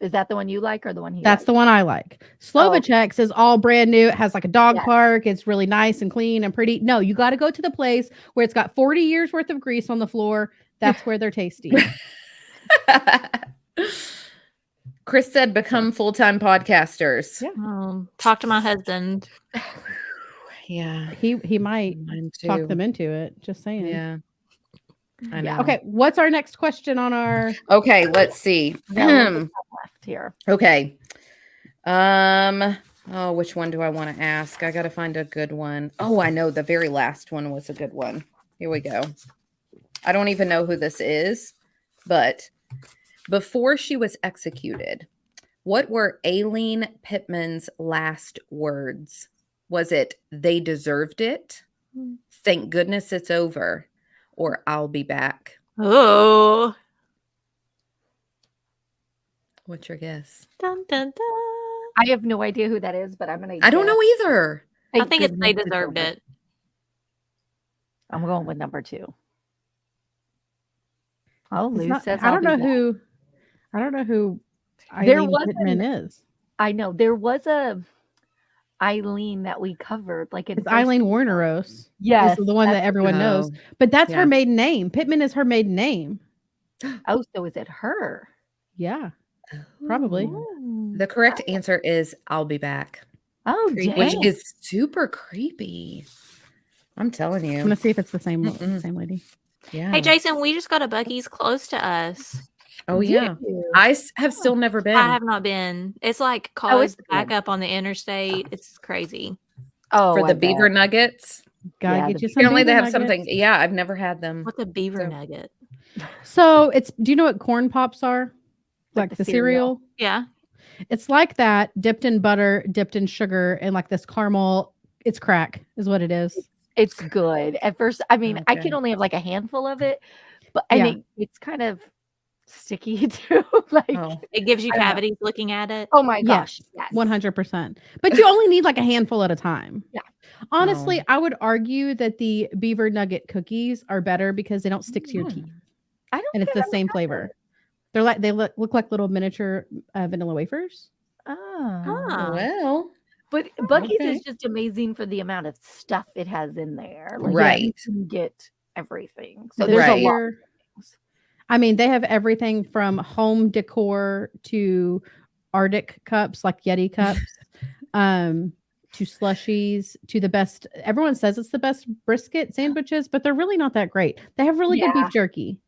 Speaker 3: Is that the one you like or the one he
Speaker 1: That's
Speaker 3: likes?
Speaker 1: the one I like.
Speaker 3: Oh, okay.
Speaker 1: Slovacek's is all brand new. It has like a dog
Speaker 3: Yeah.
Speaker 1: park. It's really nice and clean and pretty. No, you got to go to the place where it's got 40 years worth of grease on the floor. That's where they're tasty.
Speaker 2: Chris said, become full-time podcasters.
Speaker 1: Yeah.
Speaker 4: Talk to my husband.
Speaker 2: Yeah.
Speaker 1: He might
Speaker 2: Mine
Speaker 1: talk
Speaker 2: too.
Speaker 1: them into it. Just saying.
Speaker 2: Yeah. I know.
Speaker 3: Yeah.
Speaker 1: Okay. What's our next question on our?
Speaker 2: Okay, let's see.
Speaker 3: We got a little bit of time left here.
Speaker 2: Okay. Oh, which one do I want to ask? I got to find a good one. Oh, I know. The very last one was a good one. Here we go. I don't even know who this is, but before she was executed, what were Aileen Pittman's last words? Was it, they deserved it? Thank goodness it's over. Or I'll be back.
Speaker 4: Oh.
Speaker 2: What's your guess?
Speaker 4: Dun, dun, dun.
Speaker 3: I have no idea who that is, but I'm gonna.
Speaker 2: I don't
Speaker 3: guess.
Speaker 2: know either.
Speaker 4: I think it's they
Speaker 3: goodness
Speaker 4: deserved
Speaker 3: over.
Speaker 4: it.
Speaker 3: I'm going with number 2. Oh,
Speaker 1: It's
Speaker 3: Lou
Speaker 1: not-
Speaker 3: says
Speaker 1: I don't
Speaker 3: I'll
Speaker 1: know
Speaker 3: be back.
Speaker 1: who. I don't know who.
Speaker 3: There
Speaker 1: Eileen
Speaker 3: was
Speaker 1: Pittman is.
Speaker 3: I know there was a Eileen that we covered, like in
Speaker 1: It's
Speaker 3: first
Speaker 1: Eileen
Speaker 3: season.
Speaker 1: Warneros.
Speaker 3: Yes,
Speaker 1: Is the one that
Speaker 3: that's-
Speaker 1: everyone knows.
Speaker 2: Oh,
Speaker 1: But that's
Speaker 2: yeah.
Speaker 1: her maiden name. Pittman is her maiden name.
Speaker 3: Oh, so is it her?
Speaker 1: Yeah, probably.
Speaker 4: Ooh.
Speaker 2: The correct answer is I'll be back,
Speaker 3: Oh,
Speaker 4: Creepy.
Speaker 2: which
Speaker 3: dang.
Speaker 2: is super creepy. I'm telling
Speaker 1: I'm
Speaker 2: you.
Speaker 1: gonna see if it's the same
Speaker 2: Mm-mm.
Speaker 1: same lady.
Speaker 2: Yeah.
Speaker 4: Hey, Jason, we just got a Buc-ee's close to us.
Speaker 2: Oh,
Speaker 3: Did
Speaker 2: yeah.
Speaker 3: you?
Speaker 2: I have still never been.
Speaker 4: I have not been. It's like
Speaker 3: it's
Speaker 4: caused back
Speaker 3: good.
Speaker 4: up on the interstate. It's crazy.
Speaker 3: Oh,
Speaker 2: for
Speaker 3: I
Speaker 2: the beaver
Speaker 3: bet.
Speaker 2: nuggets.
Speaker 1: Gotta
Speaker 3: Yeah,
Speaker 1: get
Speaker 3: the
Speaker 1: you some.
Speaker 2: Apparently, they
Speaker 1: beaver
Speaker 2: have something.
Speaker 1: nuggets.
Speaker 2: Yeah, I've never had them.
Speaker 4: What's a beaver
Speaker 2: So-
Speaker 4: nugget?
Speaker 1: So it's. Do you know what corn pops are? Like
Speaker 3: the
Speaker 1: the
Speaker 3: cereal.
Speaker 1: cereal.
Speaker 4: Yeah.
Speaker 1: It's like that, dipped in butter, dipped in sugar, and like this caramel. It's crack, is what it is.
Speaker 3: It's good. At first, I mean, I
Speaker 2: Okay.
Speaker 3: can only have like a handful of it, but
Speaker 1: Yeah.
Speaker 3: and it's kind of sticky too. Like,
Speaker 2: Oh,
Speaker 4: It gives you
Speaker 3: I don't know.
Speaker 4: cavities looking at it.
Speaker 3: oh my gosh, yes.
Speaker 1: 100%. But you only need like a handful at a time.
Speaker 3: Yeah.
Speaker 1: Honestly,
Speaker 2: Oh.
Speaker 1: I would argue that the beaver nugget cookies are better because they don't stick to your
Speaker 2: Mm.
Speaker 1: teeth,
Speaker 3: I don't
Speaker 1: and it's
Speaker 3: think
Speaker 1: the
Speaker 3: I've
Speaker 1: same
Speaker 3: ever
Speaker 1: flavor. They're like they look like little miniature vanilla wafers.
Speaker 3: had it. Oh.
Speaker 4: Ah.
Speaker 2: well,
Speaker 3: But Buc-ee's
Speaker 2: Okay.
Speaker 3: is just amazing for the amount of stuff it has in there. Like,
Speaker 2: Right.
Speaker 3: you can get everything. So
Speaker 1: This
Speaker 3: there's
Speaker 2: Right.
Speaker 3: a lot.
Speaker 1: year- I mean, they have everything from home decor to Arctic cups, like Yeti cups, to slushies, to the best. Everyone says it's the best brisket sandwiches, but they're really not that great. They have really good
Speaker 3: Yeah.
Speaker 1: beef jerky.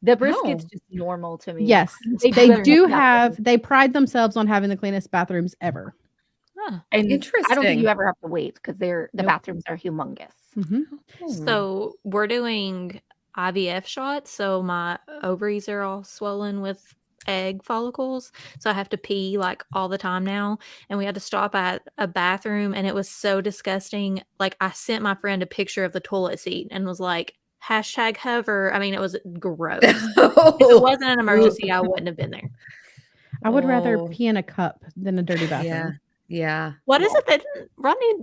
Speaker 3: The brisket's
Speaker 2: Oh.
Speaker 3: just normal to me.
Speaker 1: Yes,
Speaker 3: They
Speaker 1: they
Speaker 3: better
Speaker 1: do
Speaker 3: have that
Speaker 1: have.
Speaker 3: one.
Speaker 1: They pride themselves on having the cleanest bathrooms ever.
Speaker 4: Huh.
Speaker 3: And I don't think
Speaker 2: Interesting.
Speaker 3: you ever have to wait because the
Speaker 1: Nope.
Speaker 3: bathrooms are humongous.
Speaker 1: Mhm.
Speaker 4: So we're doing IVF shots. So my ovaries are all swollen with egg follicles. So I have to pee like all the time now. And we had to stop at a bathroom and it was so disgusting. Like I sent my friend a picture of the toilet seat and was like, #hover. I mean, it was gross. If it wasn't an emergency, I wouldn't have been there.
Speaker 1: I would rather
Speaker 2: Oh.
Speaker 1: pee in a cup than a dirty bathroom.
Speaker 2: Yeah. Yeah.
Speaker 4: What is it that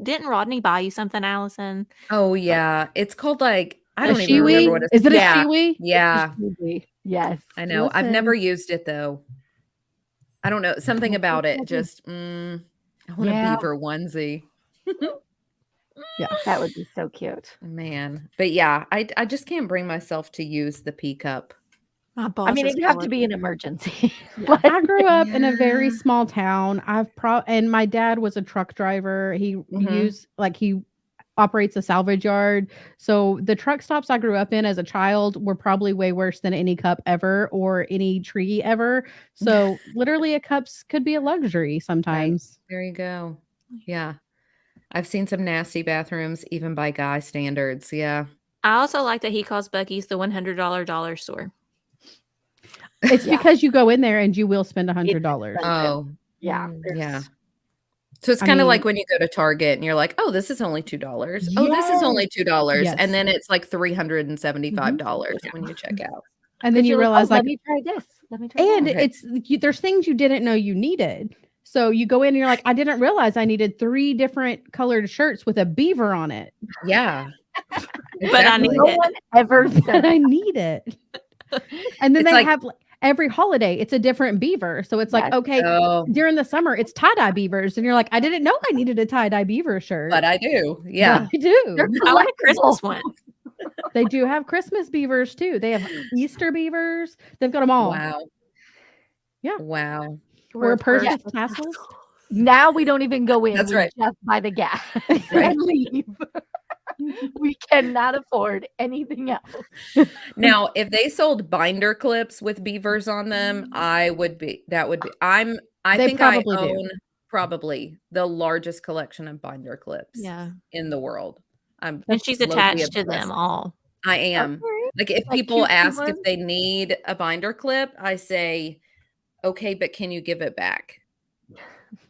Speaker 4: didn't Rodney buy you something, Allison?
Speaker 2: Oh, yeah. It's called like, I
Speaker 1: A
Speaker 2: don't even remember
Speaker 1: shiwi?
Speaker 2: what it's
Speaker 1: Is it
Speaker 2: yeah.
Speaker 1: a shiwi?
Speaker 2: Yeah.
Speaker 3: Yes.
Speaker 2: I know. I've never
Speaker 1: Listen.
Speaker 2: used it though. I don't know. Something about it. Just, I want
Speaker 3: Yeah.
Speaker 2: a beaver onesie.
Speaker 3: That would be so cute.
Speaker 2: Man. But yeah, I just can't bring myself to use the pea cup.
Speaker 4: My boss
Speaker 3: I mean,
Speaker 4: is
Speaker 3: it'd have to
Speaker 4: calling
Speaker 3: be
Speaker 4: me.
Speaker 3: an emergency.
Speaker 1: Well, I grew up in a very
Speaker 2: Yeah.
Speaker 1: small town. And my dad was a truck driver. He he operates a salvage yard. So the truck stops I grew up in as a child were probably way worse than any cup ever or any tree ever. So literally a cups could be a luxury sometimes.
Speaker 2: There you go. Yeah. I've seen some nasty bathrooms, even by guy standards. Yeah.
Speaker 4: I also like that he calls Buc-ee's the $100 dollar store.
Speaker 1: It's
Speaker 3: Yeah.
Speaker 1: because you go in there and you will spend $100.
Speaker 3: expensive.
Speaker 2: Oh,
Speaker 3: Yeah.
Speaker 2: yeah. So it's
Speaker 1: I
Speaker 2: kind of
Speaker 1: mean-
Speaker 2: like when you go to Target and you're like, oh, this is only $2. Oh, this is only $2.
Speaker 1: Yes.
Speaker 2: And then it's like $375 when you check out.
Speaker 1: And then you realize
Speaker 3: let
Speaker 1: like
Speaker 3: me try this. Let me try
Speaker 1: and
Speaker 3: that.
Speaker 2: Okay.
Speaker 1: there's things you didn't know you needed. So you go in and you're like, I didn't realize I needed 3 different colored shirts with a beaver on it.
Speaker 2: Yeah.
Speaker 4: But I need
Speaker 3: No
Speaker 4: it.
Speaker 3: one ever said
Speaker 1: I need it. And then
Speaker 2: It's
Speaker 1: they
Speaker 2: like-
Speaker 1: have every holiday, it's a different beaver. So it's like,
Speaker 3: Yes.
Speaker 1: okay,
Speaker 2: Oh,
Speaker 1: during the summer, it's tie-dye beavers. And you're like, I didn't know I needed a tie-dye beaver shirt.
Speaker 2: but I do.
Speaker 1: But
Speaker 2: Yeah.
Speaker 1: I do.
Speaker 3: They're
Speaker 4: I want a Christmas
Speaker 3: collectible.
Speaker 4: one.
Speaker 1: They do have Christmas beavers too. They have Easter beavers. They've got them all.
Speaker 2: Wow.
Speaker 1: Yeah.
Speaker 2: Wow.
Speaker 1: Or Persian
Speaker 3: Yes.
Speaker 1: tassels.
Speaker 3: Now we don't even go in.
Speaker 2: That's
Speaker 3: We
Speaker 2: right.
Speaker 3: just buy the gas
Speaker 2: Right.
Speaker 3: and leave. We cannot afford anything else.
Speaker 2: Now, if they sold binder clips with beavers on them, I would be. That would be. I
Speaker 1: They
Speaker 2: think I
Speaker 1: probably do.
Speaker 2: own probably the largest collection of binder clips
Speaker 4: Yeah.
Speaker 2: in the world. I'm
Speaker 4: And she's
Speaker 2: low-key
Speaker 4: attached to
Speaker 2: obsessed.
Speaker 4: them all.
Speaker 2: I am.
Speaker 3: Okay.
Speaker 2: Like if
Speaker 3: Like
Speaker 2: people
Speaker 3: cutesy
Speaker 2: ask if
Speaker 3: ones?
Speaker 2: they need a binder clip, I say, okay, but can you give it back?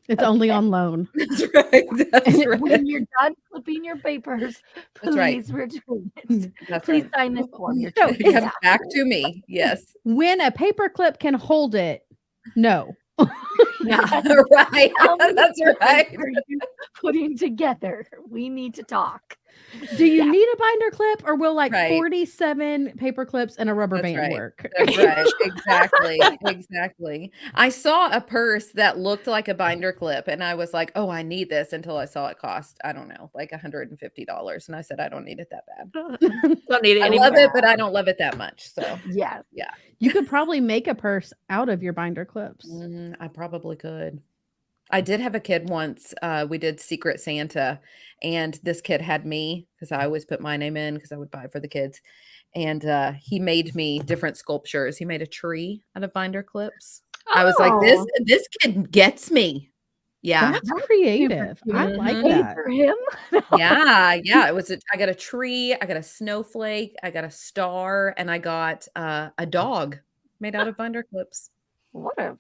Speaker 1: It's only on loan.
Speaker 2: That's right. That's
Speaker 3: When
Speaker 2: right.
Speaker 3: you're done flipping your papers,
Speaker 2: That's right.
Speaker 3: please return it.
Speaker 2: That's
Speaker 3: Please
Speaker 2: right.
Speaker 3: sign this form. You're
Speaker 1: No,
Speaker 2: It
Speaker 3: taking
Speaker 2: comes
Speaker 3: out.
Speaker 2: back to me. Yes.
Speaker 1: When a paper clip can hold it, no.
Speaker 3: Yeah.
Speaker 2: Right.
Speaker 3: How many
Speaker 2: That's
Speaker 3: papers
Speaker 2: right.
Speaker 3: are you putting together? We need to talk.
Speaker 1: Do you
Speaker 3: Yeah.
Speaker 1: need a binder clip or will like
Speaker 2: Right.
Speaker 1: 47 paper clips and a rubber
Speaker 2: That's
Speaker 1: band
Speaker 2: right.
Speaker 1: work?
Speaker 2: That's right. Exactly. Exactly. I saw a purse that looked like a binder clip and I was like, oh, I need this until I saw it cost, I don't know, like $150. And I said, I don't need it that bad.
Speaker 4: Don't need it
Speaker 2: I
Speaker 4: anymore.
Speaker 2: love it, but I don't love it that much. So
Speaker 3: Yes.
Speaker 1: You could probably make a purse out of your binder clips.
Speaker 2: I probably could. I did have a kid once. We did Secret Santa, and this kid had me because I always put my name in because I would buy for the kids. And he made me different sculptures. He made a tree out of binder clips. I was like,
Speaker 4: Oh.
Speaker 2: this kid gets me. Yeah.
Speaker 1: That's creative. I like
Speaker 2: Mhm.
Speaker 3: Pay
Speaker 1: that.
Speaker 3: for him.
Speaker 2: Yeah. It was I got a tree, I got a snowflake, I got a star, and I got a dog made out of binder clips.
Speaker 3: What a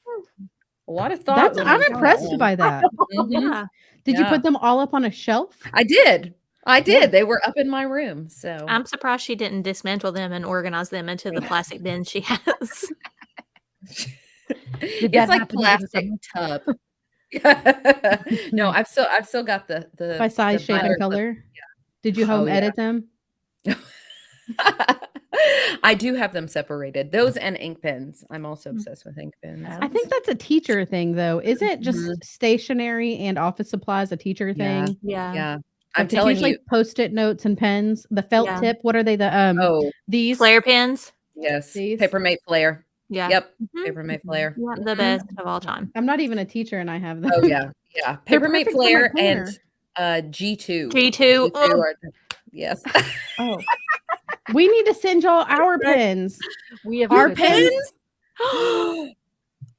Speaker 2: A lot of thought.
Speaker 1: That's
Speaker 2: went
Speaker 1: I'm
Speaker 2: into that
Speaker 1: impressed
Speaker 2: one.
Speaker 1: by that.
Speaker 2: Mhm.
Speaker 4: Yeah.
Speaker 1: Did you
Speaker 2: Yeah.
Speaker 1: put them all up on a shelf?
Speaker 2: I did. I did.
Speaker 1: Yeah.
Speaker 2: They were up in my room. So
Speaker 4: I'm surprised she didn't dismantle them and organize them into the plastic bin she has.
Speaker 3: Did that
Speaker 2: it's like
Speaker 3: happen over the
Speaker 2: plastic
Speaker 3: summer?
Speaker 2: tub. No, I've still got the
Speaker 1: By size,
Speaker 2: the
Speaker 1: shape,
Speaker 2: binder
Speaker 1: and color?
Speaker 2: Yeah.
Speaker 1: Did you home
Speaker 2: Oh, yeah.
Speaker 1: edit them?
Speaker 2: I do have them separated. Those and ink pens. I'm also
Speaker 1: Mm.
Speaker 2: obsessed with ink pens.
Speaker 1: I think that's a teacher thing, though. Isn't just
Speaker 2: Mhm.
Speaker 1: stationery and office supplies a teacher
Speaker 2: Yeah.
Speaker 1: thing?
Speaker 4: Yeah.
Speaker 2: Yeah.
Speaker 1: Like,
Speaker 2: I'm
Speaker 1: it's
Speaker 2: telling
Speaker 1: usually
Speaker 2: you.
Speaker 1: Post-it notes and pens. The felt
Speaker 4: Yeah.
Speaker 1: tip. What are they?
Speaker 2: Oh,
Speaker 1: These
Speaker 4: Flare pens.
Speaker 2: yes.
Speaker 1: These?
Speaker 2: Papermate flare.
Speaker 4: Yeah.
Speaker 2: Yep.
Speaker 4: Mhm.
Speaker 2: Papermate flare.
Speaker 4: Yeah, the
Speaker 2: Mhm.
Speaker 4: best of all time.
Speaker 1: I'm not even a teacher, and I have them.
Speaker 2: Oh yeah. Yeah.
Speaker 1: They're
Speaker 2: Papermate
Speaker 1: perfect for my
Speaker 2: flare
Speaker 1: planner.
Speaker 2: and G2.
Speaker 4: G2. Oh,
Speaker 2: are yes.
Speaker 1: Oh, we need to send y'all our pens.
Speaker 3: We have
Speaker 2: Our
Speaker 3: good
Speaker 2: pens?
Speaker 3: ones.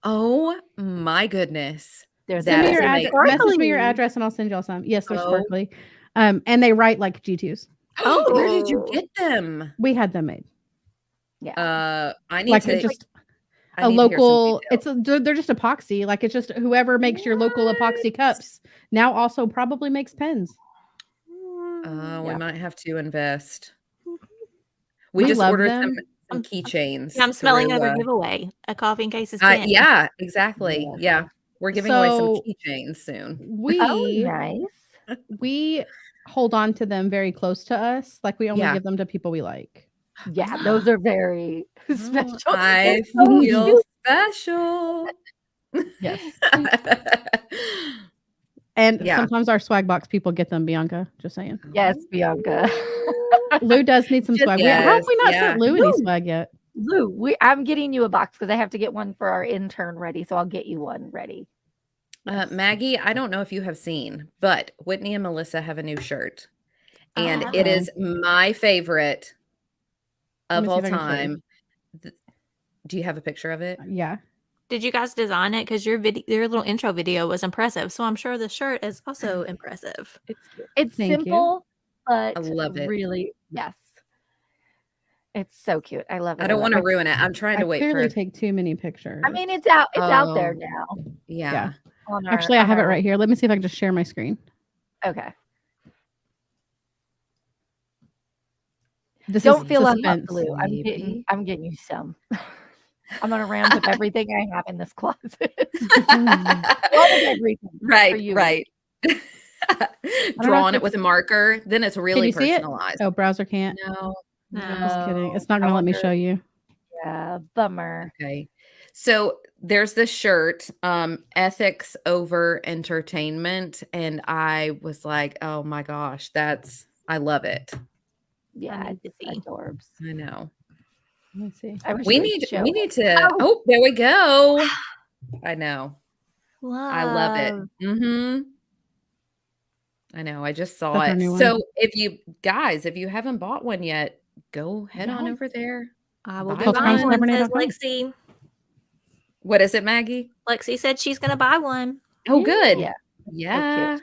Speaker 2: Oh my goodness.
Speaker 3: They're
Speaker 1: Send me
Speaker 2: That
Speaker 1: your
Speaker 2: is
Speaker 1: address.
Speaker 2: amazing.
Speaker 1: Message me your
Speaker 4: Sparkly.
Speaker 1: address, and I'll send y'all some. Yes, they're
Speaker 2: Oh.
Speaker 1: sparkly. And they write like G2s.
Speaker 2: Where did you
Speaker 4: Oh.
Speaker 2: get them?
Speaker 1: We had them made.
Speaker 3: Yeah.
Speaker 2: I need
Speaker 1: Like
Speaker 2: to
Speaker 1: just
Speaker 2: I
Speaker 1: a
Speaker 2: need to hear some
Speaker 1: local.
Speaker 2: details.
Speaker 1: They're just epoxy. Like it's just whoever makes your local epoxy cups now also probably makes pens.
Speaker 2: We
Speaker 1: Yeah.
Speaker 2: might have to invest.
Speaker 1: We
Speaker 2: We just
Speaker 1: love
Speaker 2: ordered
Speaker 1: them.
Speaker 2: some keychains.
Speaker 4: Yeah, I'm smelling
Speaker 2: through,
Speaker 4: another giveaway. A coffee in case it's
Speaker 2: yeah, exactly.
Speaker 3: Yeah.
Speaker 2: Yeah. We're giving away some
Speaker 1: So-
Speaker 2: keychains soon.
Speaker 1: We
Speaker 3: Oh, nice.
Speaker 1: we hold on to them very close to us. Like we only
Speaker 2: Yeah.
Speaker 1: give them to people we like.
Speaker 3: Yeah, those are very special.
Speaker 2: I
Speaker 3: They're so
Speaker 2: feel
Speaker 3: cute.
Speaker 2: special.
Speaker 1: Yes. And
Speaker 2: Yeah.
Speaker 1: sometimes our swag box people get them, Bianca. Just saying.
Speaker 3: Yes, Bianca.
Speaker 1: Lou does need some
Speaker 3: Just-
Speaker 1: swag. How have
Speaker 2: Yes,
Speaker 1: we not
Speaker 2: yeah.
Speaker 1: sent Lou any
Speaker 3: Lou.
Speaker 1: swag yet?
Speaker 3: Lou, I'm getting you a box because I have to get one for our intern ready. So I'll get you one ready.
Speaker 2: Maggie, I don't know if you have seen, but Whitney and Melissa have a new shirt. And it
Speaker 1: Oh.
Speaker 2: is my favorite
Speaker 1: Let me
Speaker 2: of
Speaker 1: see
Speaker 2: all
Speaker 1: if I can show you.
Speaker 2: time. Do you have a picture of it?
Speaker 1: Yeah.
Speaker 4: Did you guys design it? Because your little intro video was impressive. So I'm sure the shirt is also impressive.
Speaker 3: It's cute. It's
Speaker 1: Thank you.
Speaker 3: simple, but
Speaker 2: I love it.
Speaker 3: really, yes. It's so cute. I love it.
Speaker 2: I don't
Speaker 3: love
Speaker 2: want to
Speaker 3: it.
Speaker 2: ruin it. I'm trying
Speaker 1: I
Speaker 2: to wait
Speaker 1: clearly
Speaker 2: for
Speaker 1: take too many pictures.
Speaker 3: I mean, it's out there
Speaker 2: Oh.
Speaker 3: now.
Speaker 2: yeah.
Speaker 3: on our-
Speaker 1: Actually, I
Speaker 3: on
Speaker 1: have it
Speaker 3: our-
Speaker 1: right here. Let me see if I can just share my screen.
Speaker 3: Okay.
Speaker 1: This
Speaker 3: Don't
Speaker 1: is
Speaker 3: feel
Speaker 1: suspense.
Speaker 3: unlucky, Lou.
Speaker 2: Maybe.
Speaker 3: I'm getting you some. I'm gonna round up everything I have in this closet. All of everything for
Speaker 2: Right,
Speaker 3: you.
Speaker 2: right.
Speaker 1: know
Speaker 2: Drawing
Speaker 1: if
Speaker 2: it with a marker, then it's
Speaker 1: Can
Speaker 2: really
Speaker 1: you see it?
Speaker 2: personalized.
Speaker 1: Oh, browser can't.
Speaker 2: No.
Speaker 1: Just kidding.
Speaker 3: No,
Speaker 1: It's not
Speaker 3: I
Speaker 1: gonna let me
Speaker 3: wonder.
Speaker 1: show you.
Speaker 3: Yeah, bummer.
Speaker 2: Okay. So there's this shirt, ethics over entertainment. And I was like, oh my gosh, I love it.
Speaker 3: Yeah,
Speaker 4: need to
Speaker 3: it's
Speaker 4: see.
Speaker 3: adorbs.
Speaker 2: I know.
Speaker 1: Let me see.
Speaker 3: I wish
Speaker 2: We
Speaker 3: you would
Speaker 2: need
Speaker 3: show
Speaker 2: we
Speaker 3: it.
Speaker 2: need to there we go. I know.
Speaker 4: Love.
Speaker 2: I love it. I know. I just saw
Speaker 1: That's our
Speaker 2: it.
Speaker 1: new one.
Speaker 2: So if you haven't bought one yet, go head on
Speaker 3: Yes.
Speaker 2: over there.
Speaker 4: I will
Speaker 2: Buy
Speaker 4: be buying one, says
Speaker 1: ColdStrongCabernet.com.
Speaker 4: Lexi.
Speaker 2: What is it, Maggie?
Speaker 4: Lexi said she's going to buy one.
Speaker 2: Oh, good.
Speaker 3: Yeah.
Speaker 2: Yeah.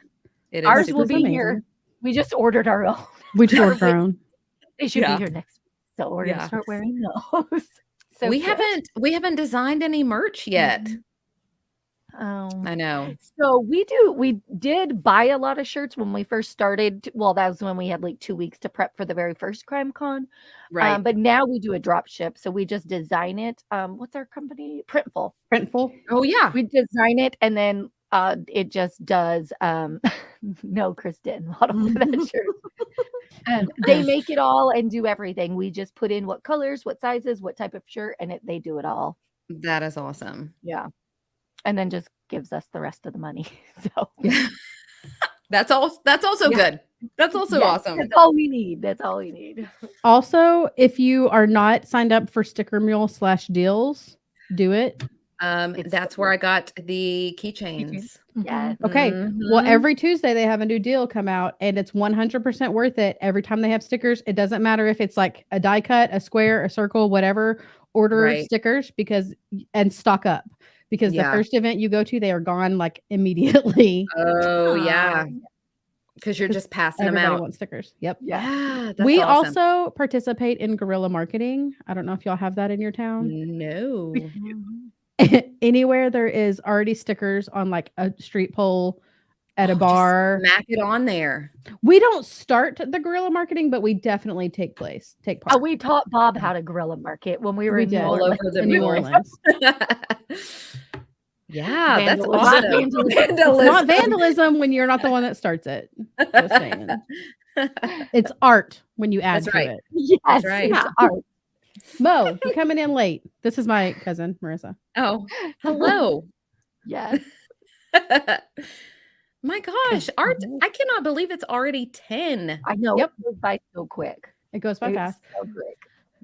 Speaker 2: It is
Speaker 3: Ours
Speaker 2: super
Speaker 3: will
Speaker 1: This is
Speaker 3: be here.
Speaker 1: amazing.
Speaker 3: We just ordered our own.
Speaker 1: We just
Speaker 3: Our
Speaker 1: ordered our own.
Speaker 3: They should
Speaker 2: Yeah.
Speaker 3: be here next week. So we're
Speaker 2: Yeah.
Speaker 3: gonna start wearing those. So
Speaker 2: we
Speaker 3: cute.
Speaker 2: haven't designed any merch yet. I know.
Speaker 3: So we did buy a lot of shirts when we first started. Well, that was when we had like 2 weeks to prep for the very first Crime Con.
Speaker 2: Right.
Speaker 3: But now we do a drop ship. So we just design it. What's our company? Printful.
Speaker 1: Printful.
Speaker 2: Oh yeah.
Speaker 3: We design it and then it just does no, Chris didn't model for that shirt. They make it all and do everything. We just put in what colors, what sizes, what type of shirt, and they do it all.
Speaker 2: That is awesome.
Speaker 3: Yeah. And then just gives us the rest of the money. So
Speaker 2: Yeah. That's also good. That's also
Speaker 3: yes,
Speaker 2: awesome.
Speaker 3: That's all we need. That's all we need.
Speaker 1: Also, if you are not signed up for Sticker Mule /deals, do it.
Speaker 2: That's where I got the keychains.
Speaker 3: Yes.
Speaker 1: Okay. Well,
Speaker 2: Mhm.
Speaker 1: every Tuesday they have a new deal come out and it's 100% worth it. Every time they have stickers, it doesn't matter if it's like a die cut, a square, a circle, whatever, order
Speaker 2: Right.
Speaker 1: stickers and stock up because
Speaker 2: Yeah.
Speaker 1: the first event you go to, they are gone like immediately.
Speaker 2: Oh yeah. Because you're just passing them
Speaker 1: Everybody
Speaker 2: out.
Speaker 1: wants stickers. Yep.
Speaker 2: Yeah. That's
Speaker 1: We
Speaker 2: awesome.
Speaker 1: also participate in guerrilla marketing. I don't know if y'all have that in your town.
Speaker 2: No.
Speaker 1: Anywhere there is already stickers on like a street pole at a
Speaker 2: Just
Speaker 1: bar.
Speaker 2: smack it on there.
Speaker 1: We don't start the guerrilla marketing, but we definitely take part.
Speaker 3: Oh, we taught Bob how to guerrilla market when we were
Speaker 1: We
Speaker 3: in New
Speaker 1: did.
Speaker 2: All
Speaker 3: Orleans.
Speaker 2: over the
Speaker 1: in New
Speaker 2: mule.
Speaker 1: Orleans.
Speaker 2: Yeah, that's
Speaker 3: Vandalism.
Speaker 2: awesome.
Speaker 3: Vandalism.
Speaker 1: It's not vandalism when you're not the one that starts it. Just saying. It's art when you add
Speaker 2: That's
Speaker 1: to
Speaker 2: right.
Speaker 1: it.
Speaker 3: Yes,
Speaker 2: right.
Speaker 3: it's art.
Speaker 1: Mo, you're coming in late. This is my cousin, Marissa.
Speaker 2: Oh, hello.
Speaker 3: Yes.
Speaker 2: My gosh, art! I cannot believe it's already 10.
Speaker 3: I know.
Speaker 1: Yep.
Speaker 3: It goes by so quick.
Speaker 1: It goes by
Speaker 3: It's
Speaker 1: fast.
Speaker 3: so quick.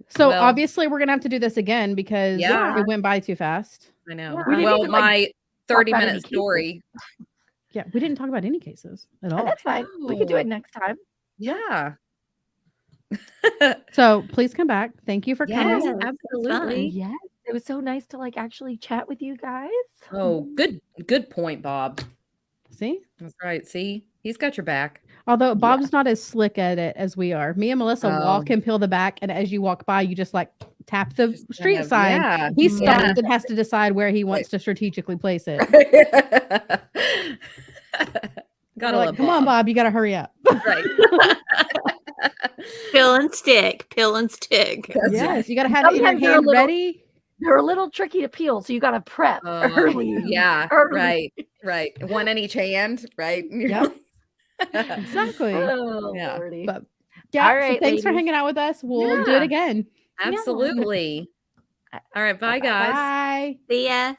Speaker 1: So
Speaker 2: Well-
Speaker 1: obviously we're gonna have to do this again because
Speaker 2: Yeah.
Speaker 1: it went by too fast.
Speaker 2: I know.
Speaker 3: Yeah. We didn't
Speaker 2: Well,
Speaker 3: even, like,
Speaker 2: my
Speaker 3: talk about
Speaker 2: 30-minute
Speaker 3: any cases.
Speaker 2: story.
Speaker 1: Yeah, we didn't talk about any cases at
Speaker 3: And
Speaker 1: all.
Speaker 3: that's fine. We can do it next time.
Speaker 2: Yeah.
Speaker 1: So please come back. Thank you for
Speaker 2: Yes,
Speaker 1: coming.
Speaker 2: absolutely.
Speaker 3: Yes. It was so nice to like actually chat with you guys.
Speaker 2: Oh, good point, Bob.
Speaker 1: See?
Speaker 2: That's right. See, he's got your back.
Speaker 1: Although Bob's not as slick at it as we are. Me and Melissa walk
Speaker 2: Oh.
Speaker 1: and peel the back, and as you walk by, you just like tap the
Speaker 2: Just
Speaker 1: street
Speaker 2: kind of-
Speaker 1: sign.
Speaker 2: yeah.
Speaker 1: He stops
Speaker 2: Yeah.
Speaker 1: and has to decide where he wants to strategically place it.
Speaker 2: Gotta
Speaker 1: We're
Speaker 2: love
Speaker 1: like, come on, Bob, you gotta hurry up.
Speaker 2: Right.
Speaker 4: Pill and stick. Pill and stick.
Speaker 1: Yes, you gotta have it in your
Speaker 3: Sometimes they're a
Speaker 1: hand
Speaker 3: little-
Speaker 1: ready.
Speaker 3: They're a little tricky to peel, so you got to prep early.
Speaker 2: Yeah,
Speaker 3: Early.
Speaker 2: right. One in each hand, right?
Speaker 1: Yep. Exactly.
Speaker 3: Oh,
Speaker 2: Yeah.
Speaker 3: Lordy.
Speaker 1: But yeah,
Speaker 3: All right,
Speaker 1: so thanks for
Speaker 3: ladies.
Speaker 1: hanging out with us. We'll do
Speaker 2: Yeah.
Speaker 1: it again.
Speaker 2: Absolutely. All right, bye guys.
Speaker 1: Bye.
Speaker 4: See ya.